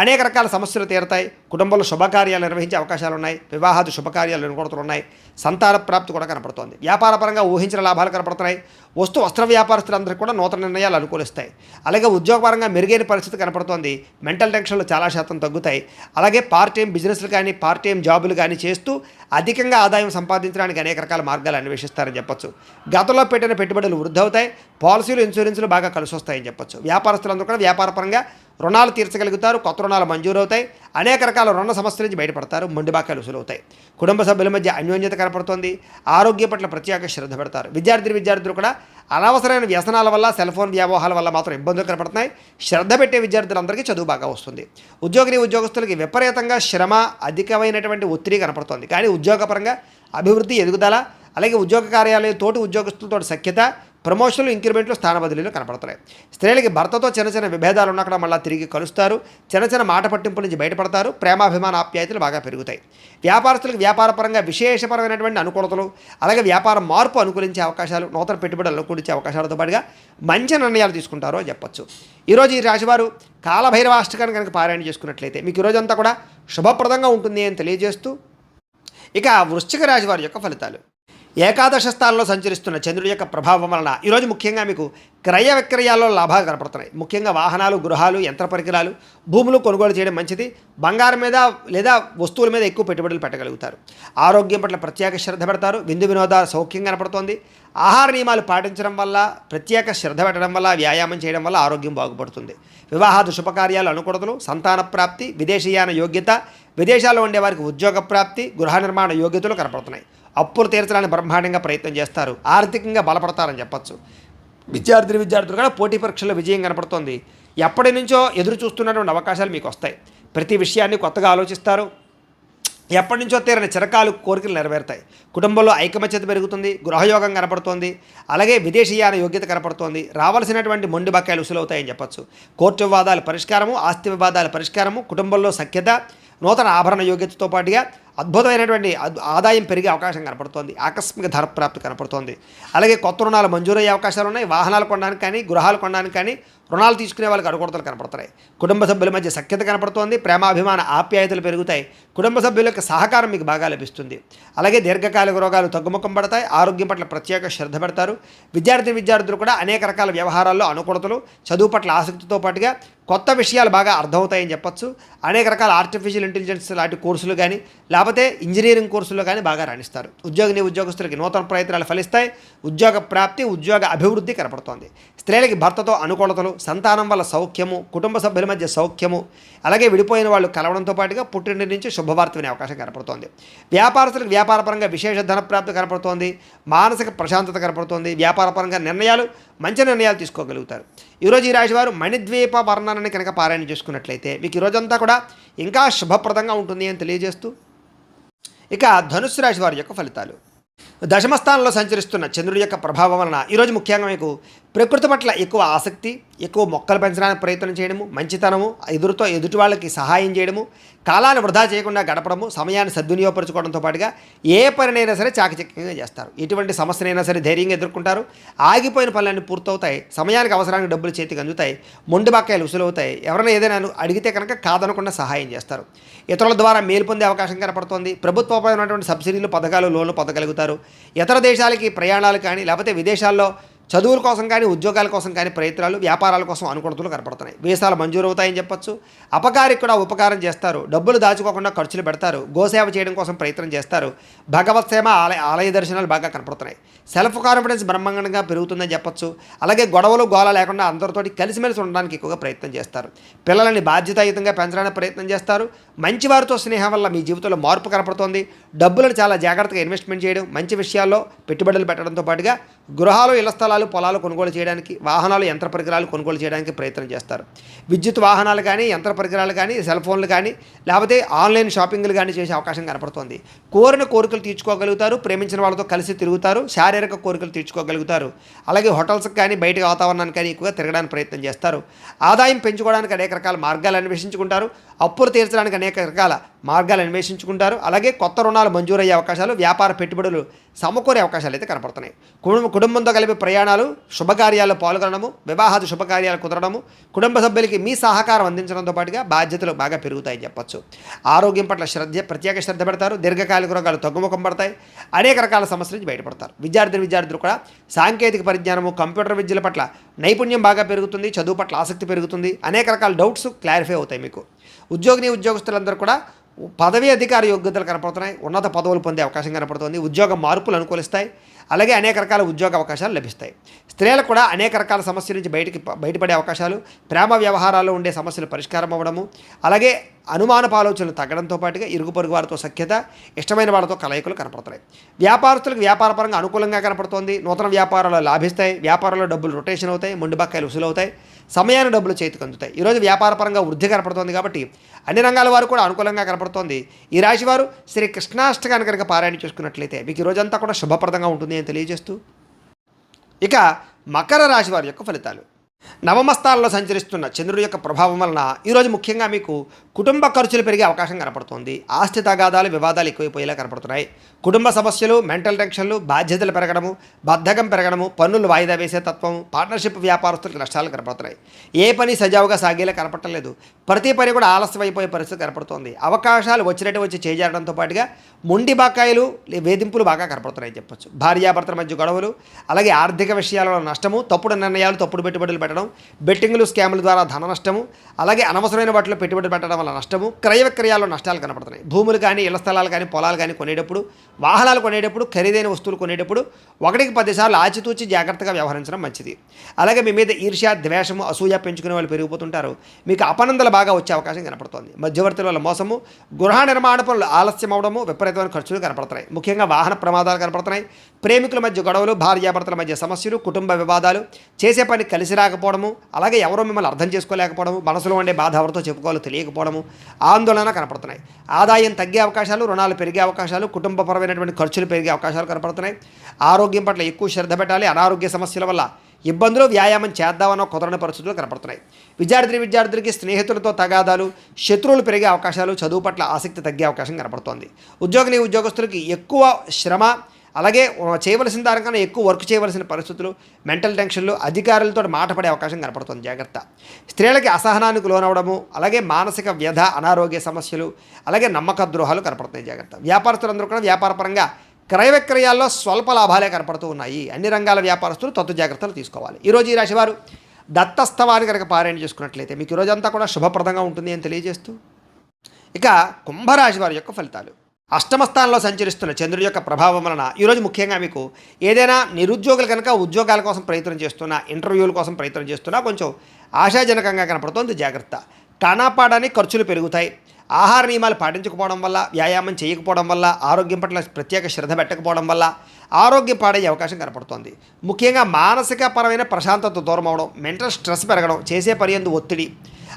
అనేక రకాల సమస్యలు తీరుతాయి. కుటుంబంలో శుభకార్యాలు నిర్వహించే అవకాశాలు ఉన్నాయి. వివాహాది శుభకార్యాలు అనుకూలతలు ఉన్నాయి. సంతాన ప్రాప్తి కూడా కనపడుతోంది. వ్యాపారపరంగా ఊహించిన లాభాలు కనపడుతున్నాయి. వస్త్ర వ్యాపారస్తులందరికీ కూడా నూతన నిర్ణయాలు అనుకూలిస్తాయి. అలాగే ఉద్యోగపరంగా మెరుగైన పరిస్థితి కనపడుతోంది. మెంటల్ టెన్షన్లు చాలా శాతం తగ్గుతాయి. అలాగే పార్ట్ టైం బిజినెస్లు కానీ, పార్ట్ టైం జాబులు కానీ చేస్తూ అధికంగా ఆదాయం సంపాదించడానికి అనేక రకాల మార్గాలు అన్వేషిస్తారని చెప్పొచ్చు. గతంలో పెట్టిన పెట్టుబడులు వృద్ధి అవుతాయి. పాలసీలు, ఇన్సూరెన్సులు బాగా కలిసి వస్తాయని చెప్పొచ్చు. వ్యాపారస్తులందరూ కూడా వ్యాపారపరంగా రుణాలు తీర్చగలుగుతారు. కొత్త రుణాలు మంజూరు అవుతాయి. అనేక రకాల రుణ సమస్యల నుంచి బయటపడతారు. మొండిబాకాయలు వసూలవుతాయి. కుటుంబ సభ్యుల మధ్య అన్యోన్యత కనపడుతోంది. ఆరోగ్య పట్ల ప్రత్యేక శ్రద్ధ పెడతారు. విద్యార్థులు కూడా అనవసరమైన వ్యసనాల వల్ల, సెల్ ఫోన్ వ్యామోహాల వల్ల మాత్రం ఇబ్బందులు కనపడుతున్నాయి. శ్రద్ధ పెట్టే విద్యార్థులందరికీ చదువు బాగా వస్తుంది. ఉద్యోగస్తులకి విపరీతంగా శ్రమ, అధికమైనటువంటి ఒత్తిడి కనపడుతోంది. కానీ ఉద్యోగపరంగా అభివృద్ధి, ఎదుగుదల, అలాగే ఉద్యోగ కార్యాలయం తోటి ఉద్యోగస్తులతో సఖ్యత, ప్రమోషన్లు, ఇంక్రిమెంట్లు, స్థాన బదిలీలు కనపడుతున్నాయి. స్త్రీలకి భర్తతో చిన్న చిన్న విభేదాలు ఉన్నా కూడా మళ్ళీ తిరిగి కలుస్తారు. చిన్న మాట పట్టింపుల నుంచి బయటపడతారు. ప్రేమాభిమాన ఆప్యాయతలు బాగా పెరుగుతాయి. వ్యాపారస్తులకు వ్యాపారపరంగా విశేషపరమైనటువంటి అనుకూలతలు, అలాగే వ్యాపార మార్పు అనుకూలించే అవకాశాలు, నూతన పెట్టుబడులు అనుకూలించే అవకాశాలతో పాటుగా మంచి నిర్ణయాలు తీసుకుంటారు అని చెప్పొచ్చు. ఈరోజు ఈ రాశివారు కాలభైరవాష్టకాన్ని కనుక పారాయణ చేసుకున్నట్లయితే మీకు ఈరోజంతా కూడా శుభప్రదంగా ఉంటుంది అని తెలియజేస్తూ, ఇక వృశ్చిక రాశి వారి యొక్క ఫలితాలు. ఏకాదశ స్థానంలో సంచరిస్తున్న చంద్రుడి యొక్క ప్రభావం వలన ఈరోజు ముఖ్యంగా మీకు క్రయ విక్రయాల్లో లాభాలు కనపడుతున్నాయి. ముఖ్యంగా వాహనాలు, గృహాలు, యంత్ర పరికరాలు, భూములు కొనుగోలు చేయడం మంచిది. బంగారం మీద లేదా వస్తువుల మీద ఎక్కువ పెట్టుబడులు పెట్టగలుగుతారు. ఆరోగ్యం పట్ల ప్రత్యేక శ్రద్ధ పెడతారు. విందు వినోదాలు సౌఖ్యం కనపడుతోంది. ఆహార నియమాలు పాటించడం వల్ల, ప్రత్యేక శ్రద్ధ పెట్టడం వల్ల, వ్యాయామం చేయడం వల్ల ఆరోగ్యం బాగుపడుతుంది. వివాహాది శుభకార్యాలు అనుకూలతలు, సంతాన ప్రాప్తి, విదేశీయాన యోగ్యత, విదేశాల్లో ఉండే వారికి ఉద్యోగ ప్రాప్తి, గృహ నిర్మాణ యోగ్యతలు కనపడుతున్నాయి. అప్పులు తీర్చడానికి బ్రహ్మాండంగా ప్రయత్నం చేస్తారు. ఆర్థికంగా బలపడతారని చెప్పచ్చు. విద్యార్థులు కూడా పోటీ పరీక్షల్లో విజయం కనపడుతోంది. ఎప్పటి నుంచో ఎదురు చూస్తున్నటువంటి అవకాశాలు మీకు వస్తాయి. ప్రతి విషయాన్ని కొత్తగా ఆలోచిస్తారు. ఎప్పటి నుంచో తీరని చిరకాలు కోరికలు నెరవేరుతాయి. కుటుంబంలో ఐకమత్యత పెరుగుతుంది. గృహయోగం కనపడుతోంది. అలాగే విదేశీయాన యోగ్యత కనపడుతోంది. రావాల్సినటువంటి మొండి బకాయిలు వసూలవుతాయని చెప్పచ్చు. కోర్టు వివాదాల పరిష్కారము, ఆస్తి వివాదాల పరిష్కారము, కుటుంబంలో సఖ్యత, నూతన ఆభరణ యోగ్యతతో పాటుగా అద్భుతమైనటువంటి ఆదాయం పెరిగే అవకాశం కనపడుతోంది. ఆకస్మిక ధర ప్రాప్తి కనపడుతోంది. అలాగే కొత్త రుణాలు మంజూరయ్యే అవకాశాలు ఉన్నాయి. వాహనాలు కొనడానికి కానీ, గృహాలు కొనడానికి కానీ, రుణాలు తీసుకునే వాళ్ళకి అనుకూలతలు కనపడుతున్నాయి. కుటుంబ సభ్యుల మధ్య సఖ్యత కనపడుతోంది. ప్రేమాభిమాన ఆప్యాయతలు పెరుగుతాయి. కుటుంబ సభ్యుల యొక్క సహకారం మీకు బాగా లభిస్తుంది. అలాగే దీర్ఘకాలిక రోగాలు తగ్గుముఖం పడతాయి. ఆరోగ్యం పట్ల ప్రత్యేక శ్రద్ధ పెడతారు. విద్యార్థులు కూడా అనేక రకాల వ్యవహారాల్లో అనుకూలతలు, చదువు పట్ల ఆసక్తితో పాటుగా కొత్త విషయాలు బాగా అర్థమవుతాయని చెప్పచ్చు. అనేక రకాల ఆర్టిఫిషియల్ ఇంటెలిజెన్స్ లాంటి కోర్సులు కానీ, లేకపోతే ఇంజనీరింగ్ కోర్సుల్లో కానీ బాగా రాణిస్తారు. ఉద్యోగస్తులకి నూతన ప్రయత్నాలు ఫలిస్తాయి. ఉద్యోగ ప్రాప్తి, ఉద్యోగ అభివృద్ధి కనపడుతోంది. స్త్రీలకి భర్తతో అనుకూలతలు, సంతానం వల్ల సౌఖ్యము, కుటుంబ సభ్యుల మధ్య సౌఖ్యము, అలాగే విడిపోయిన వాళ్ళు కలవడంతో పాటుగా పుట్టింటి నుంచి శుభవార్త వినే అవకాశం కనపడుతోంది. వ్యాపారస్తులకు వ్యాపారపరంగా విశేష ధన ప్రాప్తి కనపడుతోంది. మానసిక ప్రశాంతత కనపడుతోంది. వ్యాపారపరంగా మంచి నిర్ణయాలు తీసుకోగలుగుతారు. ఈరోజు ఈ రాశివారు మణిద్వీప వర్ణనని కనుక పారాయణ చేసుకున్నట్లయితే మీకు ఈరోజంతా కూడా ఇంకా శుభప్రదంగా ఉంటుంది అని తెలియజేస్తూ, ఇక ధనుస్సు రాశి వారి యొక్క ఫలితాలు. దశమస్థానంలో సంచరిస్తున్న చంద్రుడి యొక్క ప్రభావం వలన ఈరోజు ముఖ్యంగా మీకు ప్రకృతి పట్ల ఎక్కువ ఆసక్తి, ఎక్కువ మొక్కలు పెంచడానికి ప్రయత్నం చేయడము, మంచితనము, ఎదుటి వాళ్ళకి సహాయం చేయడము, కాలాన్ని వృధా చేయకుండా గడపడము, సమయాన్ని సద్వినియోగపరచుకోవడంతో పాటుగా ఏ పనినైనా సరే చాకచక్యంగా చేస్తారు. ఎటువంటి సమస్యనైనా సరే ధైర్యంగా ఎదుర్కొంటారు. ఆగిపోయిన పనులన్నీ పూర్తవుతాయి. సమయానికి అవసరానికి డబ్బులు చేతికి అందుతాయి. మొండి బకాయిలు ఉసులవుతాయి. ఎవరైనా ఏదైనా అడిగితే కనుక కాదనకుండా సహాయం చేస్తారు. ఇతరుల ద్వారా మేలు పొందే అవకాశం కనపడుతోంది. ప్రభుత్వపరమైనటువంటి సబ్సిడీలు, పథకాలు, లోన్లు పొందగలుగుతారు. ఇతర దేశాలకి ప్రయాణాలు కానీ, లేకపోతే విదేశాల్లో చదువుల కోసం కానీ, ఉద్యోగాల కోసం కానీ ప్రయత్నాలు, వ్యాపారాల కోసం అనుకూలతలు కనపడుతున్నాయి. వీసాలు మంజూరు అవుతాయని చెప్పొచ్చు. అపకారికి కూడా ఉపకారం చేస్తారు. డబ్బులు దాచుకోకుండా ఖర్చులు పెడతారు. గోసేవ చేయడం కోసం ప్రయత్నం చేస్తారు. భగవత్ సేవ, ఆలయ దర్శనాలు బాగా కనపడుతున్నాయి. సెల్ఫ్ కాన్ఫిడెన్స్ బ్రహ్మాండంగా పెరుగుతుందని చెప్పొచ్చు. అలాగే గొడవలు, గోల లేకుండా అందరితోటి కలిసిమెలిసి ఉండడానికి ఎక్కువగా ప్రయత్నం చేస్తారు. పిల్లల్ని బాధ్యతాయుతంగా పెంచడానికి ప్రయత్నం చేస్తారు. మంచివారితో స్నేహం వల్ల మీ జీవితంలో మార్పు కనపడుతోంది. డబ్బులను చాలా జాగ్రత్తగా ఇన్వెస్ట్మెంట్ చేయడం, మంచి విషయాల్లో పెట్టుబడులు పెట్టడంతో పాటుగా గృహాలు, ఇళ్ల స్థలాలు, పొలాలు కొనుగోలు చేయడానికి, వాహనాలు, యంత్ర పరికరాలు కొనుగోలు చేయడానికి ప్రయత్నం చేస్తారు. విద్యుత్ వాహనాలు కానీ, యంత్ర పరికరాలు కానీ, సెల్ ఫోన్లు కానీ, లేకపోతే ఆన్లైన్ షాపింగ్లు కానీ చేసే అవకాశం కనపడుతోంది. కోరిన కోరికలు తీర్చుకోగలుగుతారు. ప్రేమించిన వాళ్ళతో కలిసి తిరుగుతారు. శారీరక కోరికలు తీర్చుకోగలుగుతారు. అలాగే హోటల్స్కి కానీ, బయట వాతావరణానికి కానీ ఎక్కువగా తిరగడానికి ప్రయత్నం చేస్తారు. ఆదాయం పెంచుకోవడానికి అనేక రకాల మార్గాలు అన్వేషించుకుంటారు. అప్పులు తీర్చడానికి అనేక రకాల మార్గాలు అన్వేషించుకుంటారు. అలాగే కొత్త రుణాలు మంజూరయ్యే అవకాశాలు, వ్యాపార పెట్టుబడులు సమకూరే అవకాశాలు అయితే కనపడుతున్నాయి. కుటుంబంతో కలిపి ప్రయాణాలు, శుభకార్యాల్లో పాల్గొనడము, వివాహాది శుభకార్యాలు కుదరడము, కుటుంబ సభ్యులకి మీ సహకారం అందించడంతో పాటుగా బాధ్యతలు బాగా పెరుగుతాయని చెప్పొచ్చు. ఆరోగ్యం పట్ల ప్రత్యేక శ్రద్ధ పెడతారు. దీర్ఘకాలిక రోగాలు తగ్గుముఖం పడతాయి. అనేక రకాల సమస్యల నుంచి బయటపడతారు. విద్యార్థులు కూడా సాంకేతిక పరిజ్ఞానము, కంప్యూటర్ విద్యల పట్ల నైపుణ్యం బాగా పెరుగుతుంది. చదువు పట్ల ఆసక్తి పెరుగుతుంది. అనేక రకాల డౌట్స్ క్లారిఫై అవుతాయి మీకు. ఉద్యోగస్తులందరూ కూడా పదవీ అధికార యోగ్యతలు కనపడుతున్నాయి. ఉన్నత పదవులు పొందే అవకాశం కనపడుతుంది. ఉద్యోగ మార్పులు అనుకూలిస్తాయి. అలాగే అనేక రకాల ఉద్యోగ అవకాశాలు లభిస్తాయి. స్త్రీలకు కూడా అనేక రకాల సమస్యల నుంచి బయటపడే అవకాశాలు, ప్రేమ వ్యవహారాల్లో ఉండే సమస్యలు పరిష్కారం అవ్వడము, అలాగే అనుమానపు ఆలోచనలు తగ్గడంతో పాటుగా ఇరుగు పొరుగు వారితో సఖ్యత, ఇష్టమైన వాళ్ళతో కలయికలు కనపడుతున్నాయి. వ్యాపారస్తులకు వ్యాపారపరంగా అనుకూలంగా కనపడుతోంది. నూతన వ్యాపారాలు లాభిస్తాయి. వ్యాపారంలో డబ్బులు రొటేషన్ అవుతాయి. మొండి బకాయిలు వసూలవుతాయి. సమయాన్ని డబ్బులు చేతికి అందుతాయి. ఈరోజు వ్యాపారపరంగా వృద్ధి కనపడుతోంది కాబట్టి అన్ని రంగాల వారు కూడా అనుకూలంగా కనపడుతోంది. ఈ రాశివారు శ్రీ కృష్ణాష్టకాన్ని కనుక పారాయణ చేసుకున్నట్లయితే మీకు ఈ రోజంతా కూడా శుభప్రదంగా ఉంటుంది అని తెలియజేస్తూ, ఇక మకర రాశి వారి యొక్క ఫలితాలు. నవమస్థానంలో సంచరిస్తున్న చంద్రుడి యొక్క ప్రభావం వలన ఈరోజు ముఖ్యంగా మీకు కుటుంబ ఖర్చులు పెరిగే అవకాశం కనపడుతోంది. ఆస్తి తగాదాలు, వివాదాలు ఎక్కువైపోయేలా కనపడుతున్నాయి. కుటుంబ సమస్యలు, మెంటల్ టెన్షన్లు, బాధ్యతలు పెరగడము, బద్ధకం పెరగడము, పన్నులు వాయిదా వేసే తత్వం, పార్ట్నర్షిప్ వ్యాపారస్తులకు నష్టాలు కనపడుతున్నాయి. ఏ పని సజావుగా సాగేలా కనపడలేదు. ప్రతి పని కూడా ఆలస్యం అయిపోయే పరిస్థితి కనపడుతోంది. అవకాశాలు వచ్చినట్టు వచ్చి చేజారడంతో పాటుగా మొండి బకాయిలు, వేధింపులు బాగా కనపడుతున్నాయని చెప్పొచ్చు. భార్యాభర్తల మధ్య గొడవలు, అలాగే ఆర్థిక విషయాలలో నష్టము, తప్పుడు నిర్ణయాలు, తప్పుడు పెట్టుబడులు పెట్టడం, బెట్టింగ్లు, స్కాముల ద్వారా ధన నష్టము, అలాగే అనవసరమైన వాటిలో పెట్టుబడి పెట్టడం వల్ల నష్టము, క్రయ విక్రయాల్లో నష్టాలు కనపడుతున్నాయి. భూములు కానీ, ఇళ్ల స్థలాలు కానీ, పొలాలు కానీ కొనేటప్పుడు, వాహనాలు కొనేటప్పుడు, ఖరీదైన వస్తువులు కొనేటప్పుడు 1కి 10 సార్లు ఆచితూచి జాగ్రత్తగా వ్యవహరించడం మంచిది. అలాగే మీ మీద ఈర్ష్య, ద్వేషము, అసూయ పెంచుకునే వాళ్ళు పెరిగిపోతుంటారు. మీకు అపనందలు బాగా వచ్చే అవకాశం కనపడుతోంది. మధ్యవర్తుల వల్ల మోసము, గృహ నిర్మాణ పనులు ఆలస్యం అవడము, విపరీతమైన ఖర్చులు కనపడుతున్నాయి. ముఖ్యంగా వాహన ప్రమాదాలు కనపడుతున్నాయి. ప్రేమికుల మధ్య గొడవలు, భార్యాభర్తల మధ్య సమస్యలు, కుటుంబ వివాదాలు, చేసే పని కలిసి రాకపోవడము, అలాగే ఎవరో మిమ్మల్ని అర్థం చేసుకోలేకపోవడము, మనసులో ఉండే బాధ ఎవరితో చెప్పుకోవాలో తెలియకపోవడము, ఆందోళన కనపడుతున్నాయి. ఆదాయం తగ్గే అవకాశాలు, రుణాలు పెరిగే అవకాశాలు, కుటుంబపరమైనటువంటి ఖర్చులు పెరిగే అవకాశాలు కనపడుతున్నాయి. ఆరోగ్యం పట్ల ఎక్కువ శ్రద్ధ పెట్టాలి. అనారోగ్య సమస్యల వల్ల ఇబ్బందులు, వ్యాయామం చేద్దామన్న కుదరని పరిస్థితులు కనపడుతున్నాయి. విద్యార్థులకి స్నేహితులతో తగాదాలు, శత్రువులు పెరిగే అవకాశాలు, చదువు పట్ల ఆసక్తి తగ్గే అవకాశం కనపడుతోంది. ఉద్యోగస్తులకి ఎక్కువ శ్రమ, అలాగే చేయవలసిన దానికన్నా ఎక్కువ వర్క్ చేయవలసిన పరిస్థితులు, మెంటల్ టెన్షన్లు, అధికారులతో మాట పడే అవకాశం కనపడుతుంది. జాగ్రత్త. స్త్రీలకి అసహనానికి లోనవడము, అలాగే మానసిక వ్యధ, అనారోగ్య సమస్యలు, అలాగే నమ్మక ద్రోహాలు కనపడుతున్నాయి. జాగ్రత్త. వ్యాపారస్తులందరూ కూడా వ్యాపారపరంగా క్రయ విక్రయాల్లో స్వల్ప లాభాలే కనపడుతూ ఉన్నాయి. అన్ని రంగాల వ్యాపారస్తులు తత్తు జాగ్రత్తలు తీసుకోవాలి. ఈరోజు ఈ రాశివారు దత్తస్తవాన్ని కనుక పారాయణ చేసుకున్నట్లయితే మీకు ఈ రోజంతా కూడా శుభప్రదంగా ఉంటుంది అని తెలియజేస్తూ, ఇక కుంభరాశి వారి యొక్క ఫలితాలు. అష్టమ స్థానంలో సంచరిస్తున్న చంద్రుడి యొక్క ప్రభావం వలన ఈరోజు ముఖ్యంగా మీకు ఏదైనా నిరుద్యోగులు కనుక ఉద్యోగాల కోసం ప్రయత్నం చేస్తున్నా, ఇంటర్వ్యూల కోసం ప్రయత్నం చేస్తున్నా కొంచెం ఆశాజనకంగా కనపడుతోంది. జాగ్రత్త. కానాపాడానికి ఖర్చులు పెరుగుతాయి. ఆహార నియమాలు పాటించకపోవడం వల్ల, వ్యాయామం చేయకపోవడం వల్ల, ఆరోగ్యం పట్ల ప్రత్యేక శ్రద్ధ పెట్టకపోవడం వల్ల ఆరోగ్యం పాడయ్యే అవకాశం కనపడుతోంది. ముఖ్యంగా మానసిక పరమైన ప్రశాంతత దూరం అవడం, మెంటల్ స్ట్రెస్ పెరగడం, చేసే పని యందు ఒత్తిడి,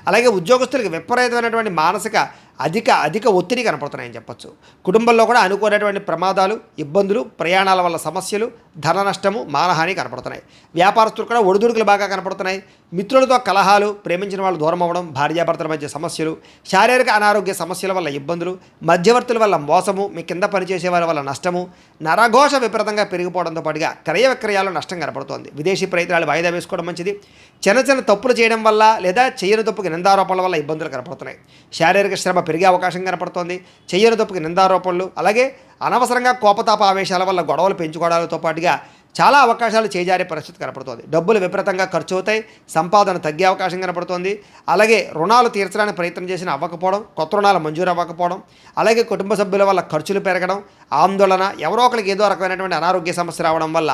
అలాగే ఉద్యోగస్తులకు విపరీతమైనటువంటి మానసిక అధిక ఒత్తిడి కనపడుతున్నాయని చెప్పొచ్చు. కుటుంబంలో కూడా అనుకోనటువంటి ప్రమాదాలు, ఇబ్బందులు, ప్రయాణాల వల్ల సమస్యలు, ధన నష్టము, మానహాని కనపడుతున్నాయి. వ్యాపారస్తులు కూడా ఒడిదుడుకులు బాగా కనపడుతున్నాయి. మిత్రులతో కలహాలు, ప్రేమించిన వాళ్ళు దూరం అవ్వడం, భార్యాభర్తల మధ్య సమస్యలు, శారీరక అనారోగ్య సమస్యల వల్ల ఇబ్బందులు, మధ్యవర్తుల వల్ల మోసము, మీ కింద పనిచేసే వారి వల్ల నష్టము, నరఘోష విపరీతంగా పెరిగిపోవడంతో పాటుగా క్రయ విక్రయాలు నష్టం కనపడుతోంది. విదేశీ ప్రయత్నాలు వాయిదా వేసుకోవడం మంచిది. చిన్న తప్పులు చేయడం వల్ల లేదా చేయని తప్పుకి నిందారోపణల వల్ల ఇబ్బందులు కనపడుతున్నాయి. శారీరక శ్రమ పెరిగే అవకాశం కనపడుతోంది. చేయని తప్పుకి నిందారోపణలు, అలాగే అనవసరంగా కోపతాప ఆవేశాల వల్ల గొడవలు పెంచుకోవడాలతో పాటుగా చాలా అవకాశాలు చేజారే పరిస్థితి కనపడుతోంది. డబ్బులు విపరీతంగా ఖర్చు అవుతాయి. సంపాదన తగ్గే అవకాశం కనపడుతోంది. అలాగే రుణాలు తీర్చడానికి ప్రయత్నం చేసిన అవ్వకపోవడం, కొత్త రుణాలు మంజూరు అవ్వకపోవడం, అలాగే కుటుంబ సభ్యుల వల్ల ఖర్చులు పెరగడం, ఆందోళన, ఎవరో ఒకరికి ఏదో రకమైనటువంటి అనారోగ్య సమస్య రావడం వల్ల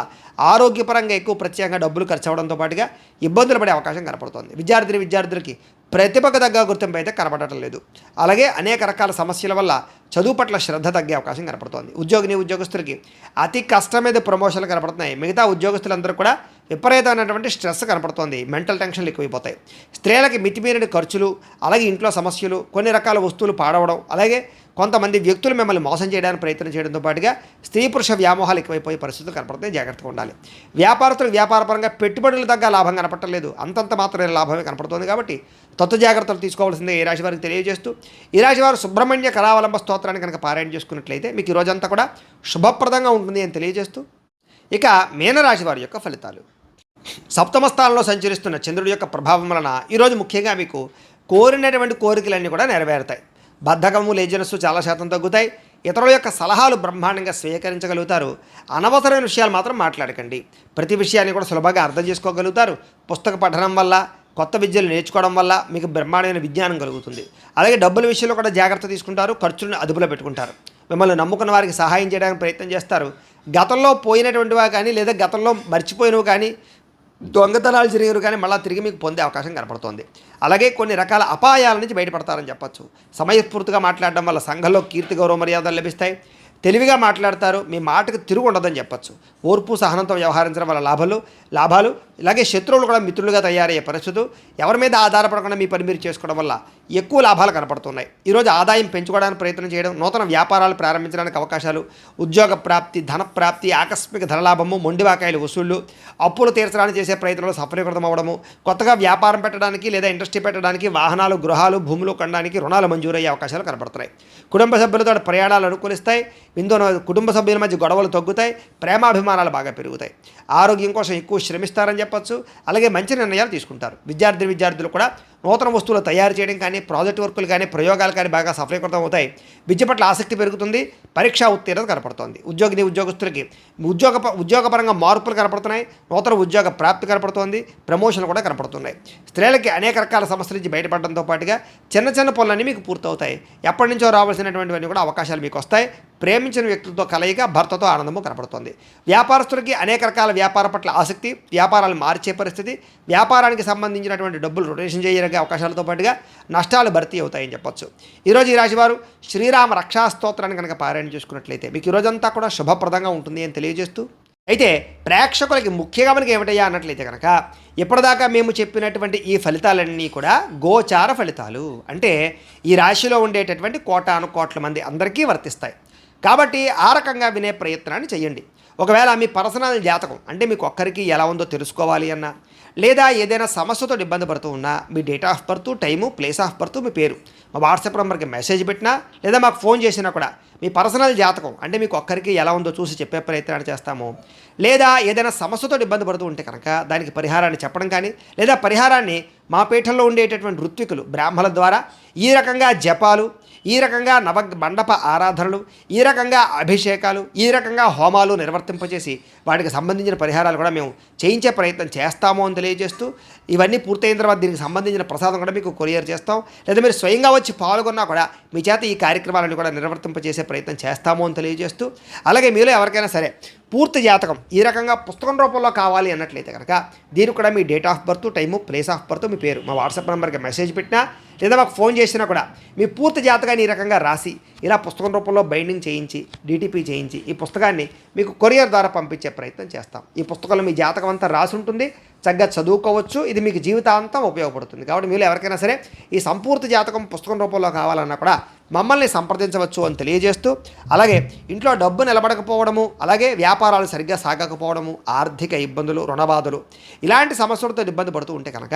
ఆరోగ్యపరంగా ఎక్కువ ప్రత్యేకంగా డబ్బులు ఖర్చు అవ్వడంతో పాటుగా ఇబ్బందులు పడే అవకాశం కనపడుతోంది. విద్యార్థులకి ప్రతిభకు తగ్గ గుర్తింపు అయితే కనపడటం లేదు. అలాగే అనేక రకాల సమస్యల వల్ల చదువు పట్ల శ్రద్ధ తగ్గే అవకాశం కనపడుతోంది. ఉద్యోగస్తులకి అతి కష్టం మీద ప్రమోషన్లు కనపడుతున్నాయి. మిగతా ఉద్యోగస్తులందరూ కూడా విపరీతమైనటువంటి స్ట్రెస్ కనపడుతోంది. మెంటల్ టెన్షన్లు ఎక్కువైపోతాయి. స్త్రీలకి మితిమీరిన ఖర్చులు, అలాగే ఇంట్లో సమస్యలు, కొన్ని రకాల వస్తువులు పాడవడం, అలాగే కొంతమంది వ్యక్తులు మిమ్మల్ని మోసం చేయడానికి ప్రయత్నం చేయడంతో పాటుగా స్త్రీ పురుష వ్యామోహాలు ఎక్కువైపోయే పరిస్థితులు కనపడుతున్నాయి. జాగ్రత్తగా ఉండాలి. వ్యాపారస్తులకు వ్యాపారపరంగా పెట్టుబడులు తగ్గ లాభం కనపడలేదు. అంతంత మాత్రమే లాభమే కనపడుతుంది. కాబట్టి జాగ్రత్తలు తీసుకోవాల్సిందే ఈ రాశి వారికి తెలియజేస్తూ, ఈ రాశి వారు సుబ్రహ్మణ్య కరావలంబ స్తోత్రాన్ని కనుక పారాయణ చేసుకున్నట్లయితే మీకు ఈ రోజంతా కూడా శుభప్రదంగా ఉంటుంది అని తెలియజేస్తూ, ఇక మీనరాశి వారి యొక్క ఫలితాలు. సప్తమ స్థానంలో సంచరిస్తున్న చంద్రుడి యొక్క ప్రభావం వలన ఈరోజు ముఖ్యంగా మీకు కోరినటువంటి కోరికలన్నీ కూడా నెరవేరుతాయి. బద్ధకము, లేజినెస్ చాలా శాతం తగ్గుతాయి. ఇతరుల యొక్క సలహాలు బ్రహ్మాండంగా స్వీకరించగలుగుతారు. అనవసరమైన విషయాలు మాత్రం మాట్లాడకండి. ప్రతి విషయాన్ని కూడా సులభంగా అర్థం చేసుకోగలుగుతారు. పుస్తక పఠనం వల్ల, కొత్త విద్యలు నేర్చుకోవడం వల్ల మీకు బ్రహ్మాండమైన విజ్ఞానం కలుగుతుంది. అలాగే డబ్బుల విషయంలో కూడా జాగ్రత్త తీసుకుంటారు. ఖర్చులను అదుపులో పెట్టుకుంటారు. మిమ్మల్ని నమ్ముకున్న వారికి సహాయం చేయడానికి ప్రయత్నం చేస్తారు. గతంలో పోయినటువంటివా కానీ, లేదా గతంలో మర్చిపోయినవి కానీ, దొంగతనాలు జరిగినవి కానీ మళ్ళీ తిరిగి మీకు పొందే అవకాశం కనపడుతోంది. అలాగే కొన్ని రకాల అపాయాల నుంచి బయటపడతారని చెప్పచ్చు. సమయస్ఫూర్తిగా మాట్లాడడం వల్ల సంఘంలో కీర్తి, గౌరవ మర్యాదలు లభిస్తాయి. తెలివిగా మాట్లాడతారు. మీ మాటకు తిరుగు ఉండదని చెప్పచ్చు. ఓర్పు, సహనంతో వ్యవహరించడం వల్ల లాభాలు, ఇలాగే శత్రువులు కూడా మిత్రులుగా తయారయ్యే పరిస్థితులు, ఎవరి మీద ఆధారపడకుండా మీ పని మీరు చేసుకోవడం వల్ల ఎక్కువ లాభాలు కనపడుతున్నాయి. ఈరోజు ఆదాయం పెంచుకోవడానికి ప్రయత్నం చేయడం, నూతన వ్యాపారాలు ప్రారంభించడానికి అవకాశాలు, ఉద్యోగ ప్రాప్తి, ధన ప్రాప్తి, ఆకస్మిక ధనలాభము, మొండివాకాయలు వసూళ్లు, అప్పులు తీర్చడానికి చేసే ప్రయత్నంలో సఫలీకృతం అవ్వడము, కొత్తగా వ్యాపారం పెట్టడానికి లేదా ఇండస్ట్రీ పెట్టడానికి, వాహనాలు, గృహాలు, భూములు కొనడానికి రుణాలు మంజూరయ్యే అవకాశాలు కనపడుతున్నాయి. కుటుంబ సభ్యులతో ప్రయాణాలు అనుకూలిస్తాయి. కుటుంబ సభ్యుల మధ్య గొడవలు తగ్గుతాయి. ప్రేమాభిమానాలు బాగా పెరుగుతాయి. ఆరోగ్యం కోసం ఎక్కువ శ్రమిస్తారని చెప్పచ్చు. అలాగే మంచి నిర్ణయాలు తీసుకుంటారు. విద్యార్థులు కూడా నూతన వస్తువులు తయారు చేయడం కానీ, ప్రాజెక్ట్ వర్కులు కానీ, ప్రయోగాలు కానీ బాగా సఫలీకృతం అవుతాయి. విద్య పట్ల ఆసక్తి పెరుగుతుంది. పరీక్షా ఉత్తీర్ణత కనపడుతోంది. ఉద్యోగస్తులకి ఉద్యోగపరంగా మార్పులు కనపడుతున్నాయి. నూతన ఉద్యోగ ప్రాప్తి కనపడుతోంది. ప్రమోషన్లు కూడా కనపడుతున్నాయి. స్త్రీలకి అనేక రకాల సమస్యల నుంచి బయటపడడంతో పాటుగా చిన్న పనులన్నీ మీకు పూర్తవుతాయి. ఎప్పటి నుంచో రావాల్సినటువంటివన్నీ కూడా అవకాశాలు మీకు వస్తాయి. ప్రేమించిన వ్యక్తులతో కలయిక, భర్తతో ఆనందము కనపడుతుంది. వ్యాపారస్తులకి అనేక రకాల వ్యాపార పట్ల ఆసక్తి, వ్యాపారాలు మార్చే పరిస్థితి, వ్యాపారానికి సంబంధించినటువంటి డబ్బులు రొటేషన్ చేయగలిగే అవకాశాలతో పాటుగా నష్టాలు భర్తీ అవుతాయని చెప్పొచ్చు. ఈరోజు ఈ రాశివారు శ్రీరామ రక్షా స్తోత్రాన్ని కనుక పారాయణ చేసుకున్నట్లయితే మీకు ఈరోజంతా కూడా శుభప్రదంగా ఉంటుంది అని తెలియజేస్తూ, అయితే ప్రేక్షకులకి ముఖ్యంగా మనకి ఏమిటయ్యా అన్నట్లయితే కనుక ఇప్పటిదాకా మేము చెప్పినటువంటి ఈ ఫలితాలన్నీ కూడా గోచార ఫలితాలు. అంటే ఈ రాశిలో ఉండేటటువంటి కోటాను మంది అందరికీ వర్తిస్తాయి. కాబట్టి ఆ రకంగా వినే ప్రయత్నాన్ని చేయండి. ఒకవేళ మీ పర్సనల్ జాతకం అంటే మీకు ఒక్కరికి ఎలా ఉందో తెలుసుకోవాలి అన్నా, లేదా ఏదైనా సమస్యతో ఇబ్బంది పడుతూ ఉన్నా మీ date of birth, time, place of birth, మీ పేరు మా వాట్సాప్ నెంబర్కి మెసేజ్ పెట్టినా లేదా మాకు ఫోన్ చేసినా కూడా మీ పర్సనల్ జాతకం అంటే మీకు ఒక్కరికి ఎలా ఉందో చూసి చెప్పే ప్రయత్నాన్ని చేస్తాము. లేదా ఏదైనా సమస్యతో ఇబ్బంది పడుతూ ఉంటే కనుక దానికి పరిహారాన్ని చెప్పడం కానీ, లేదా పరిహారాన్ని మా పీఠంలో ఉండేటటువంటి ఋత్వికులు బ్రాహ్మణుల ద్వారా ఈ రకంగా జపాలు, ఈ రకంగా మండప ఆరాధనలు, ఈ రకంగా అభిషేకాలు, ఈ రకంగా హోమాలు నిర్వర్తింపజేసి వాటికి సంబంధించిన పరిహారాలు కూడా మేము చేయించే ప్రయత్నం చేస్తాము అని తెలియజేస్తూ, ఇవన్నీ పూర్తయిన తర్వాత దీనికి సంబంధించిన ప్రసాదం కూడా మీకు కొరియర్ చేస్తాం. లేదా మీరు స్వయంగా వచ్చి పాల్గొన్నా కూడా మీ చేత ఈ కార్యక్రమాలను కూడా నిర్వర్తింపజేసే ప్రయత్నం చేస్తాము అని తెలియజేస్తూ, అలాగే మీలో ఎవరికైనా సరే పూర్తి జాతకం ఈ రకంగా పుస్తకం రూపంలో కావాలి అన్నట్లయితే కనుక దీనికి కూడా మీ date of birth, time, place of birth, మీ పేరు మా వాట్సాప్ నెంబర్కి మెసేజ్ పెట్టినా లేదా మాకు ఫోన్ చేసినా కూడా మీ పూర్తి జాతకాన్ని ఈ రకంగా రాసి ఇలా పుస్తకం రూపంలో బైండింగ్ చేయించి DTP చేయించి ఈ పుస్తకాన్ని మీకు కొరియర్ ద్వారా పంపించే ప్రయత్నం చేస్తాం. ఈ పుస్తకంలో మీ జాతకం అంతా రాసి ఉంటుంది, చక్కగా చదువుకోవచ్చు. ఇది మీకు జీవితాంతం ఉపయోగపడుతుంది. కాబట్టి మీరు ఎవరికైనా సరే ఈ సంపూర్తి జాతకం పుస్తకం రూపంలో కావాలన్నా కూడా మమ్మల్ని సంప్రదించవచ్చు అని తెలియజేస్తూ, అలాగే ఇంట్లో డబ్బు నిలబడకపోవడము, అలాగే వ్యాపారాలు సరిగ్గా సాగకపోవడము, ఆర్థిక ఇబ్బందులు, రుణబాధలు ఇలాంటి సమస్యలతో ఇబ్బంది పడుతూ ఉంటే కనుక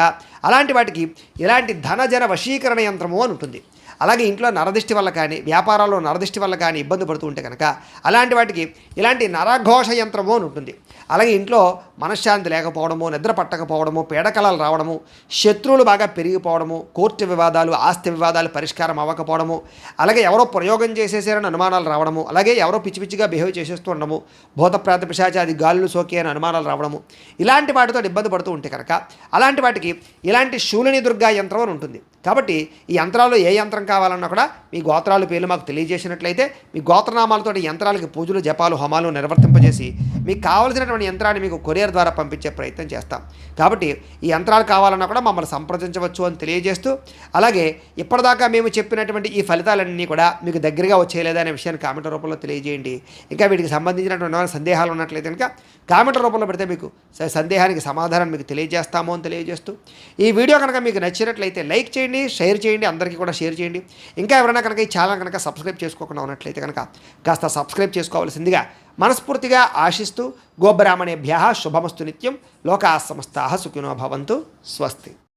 అలాంటి వాటికి ఇలాంటి ధనజన వశీకరణ యంత్రము అని ఉంటుంది. అలాగే ఇంట్లో నరదిష్టి వల్ల కానీ, వ్యాపారాల్లో నరదిష్టి వల్ల కానీ ఇబ్బంది పడుతూ ఉంటే కనుక అలాంటి వాటికి ఇలాంటి నరఘోష యంత్రము అని ఉంటుంది. అలాగే ఇంట్లో మనశ్శాంతి లేకపోవడము, నిద్ర పట్టకపోవడము, పీడకలాలు రావడము, శత్రువులు బాగా పెరిగిపోవడము, కోర్టు వివాదాలు, ఆస్తి వివాదాలు పరిష్కారం అవ్వకపోవడము, అలాగే ఎవరో ప్రయోగం చేసేసారని అనుమానాలు రావడము, అలాగే ఎవరో పిచ్చి పిచ్చిగా బిహేవ్ చేసేస్తూ ఉండడము, భూతప్రాత పిశాచాది గాలులు సోకి అని అనుమానాలు రావడము, ఇలాంటి వాటితో ఇబ్బంది పడుతూ ఉంటే కనుక అలాంటి వాటికి ఇలాంటి శూలిని దుర్గా యంత్రం అని ఉంటుంది. కాబట్టి ఈ యంత్రాలు ఏ యంత్రం కావాలన్నా కూడా మీ గోత్రాల పేర్లు మాకు తెలియజేసినట్లయితే మీ గోత్రనామాలతో యంత్రాలకి పూజలు, జపాలు, హోమాలు నిర్వర్తింపజేసి మీకు కావలసినటువంటి యంత్రాన్ని మీకు కొరియర్ ద్వారా పంపించే ప్రయత్నం చేస్తాం. కాబట్టి ఈ యంత్రాలు కావాలన్నా కూడా మమ్మల్ని సంప్రదించవచ్చు అని తెలియజేస్తూ, అలాగే ఇప్పటిదాకా మేము చెప్పినటువంటి ఈ ఫలితాలన్నీ కూడా మీకు దగ్గరగా వచ్చేయలేదా అనే విషయాన్ని కామెంట్ రూపంలో తెలియజేయండి. ఇంకా వీటికి సంబంధించినటువంటి సందేహాలు ఉన్నట్లయితే కనుక కామెంట్ రూపంలో పెడితే మీకు సందేహానికి సమాధానం మీకు తెలియజేస్తాము అని తెలియజేస్తూ, ఈ వీడియో కనుక మీకు నచ్చినట్లయితే లైక్ చేయండి, షేర్ చేయండి, అందరికీ కూడా షేర్ చేయండి. ఇంకా ఎవరైనా కనుక ఈ ఛానల్ కనుక సబ్స్క్రైబ్ చేసుకోకుండా ఉన్నట్లయితే కనుక కాస్త సబ్స్క్రైబ్ చేసుకోవాల్సిందిగా మనస్ఫూర్తిగా ఆశిస్తూ, గోబ్రాహ్మణేభ్యః శుభమస్తు నిత్యం, లోకాః సమస్తాః సుఖినో భవంతు. స్వస్తి.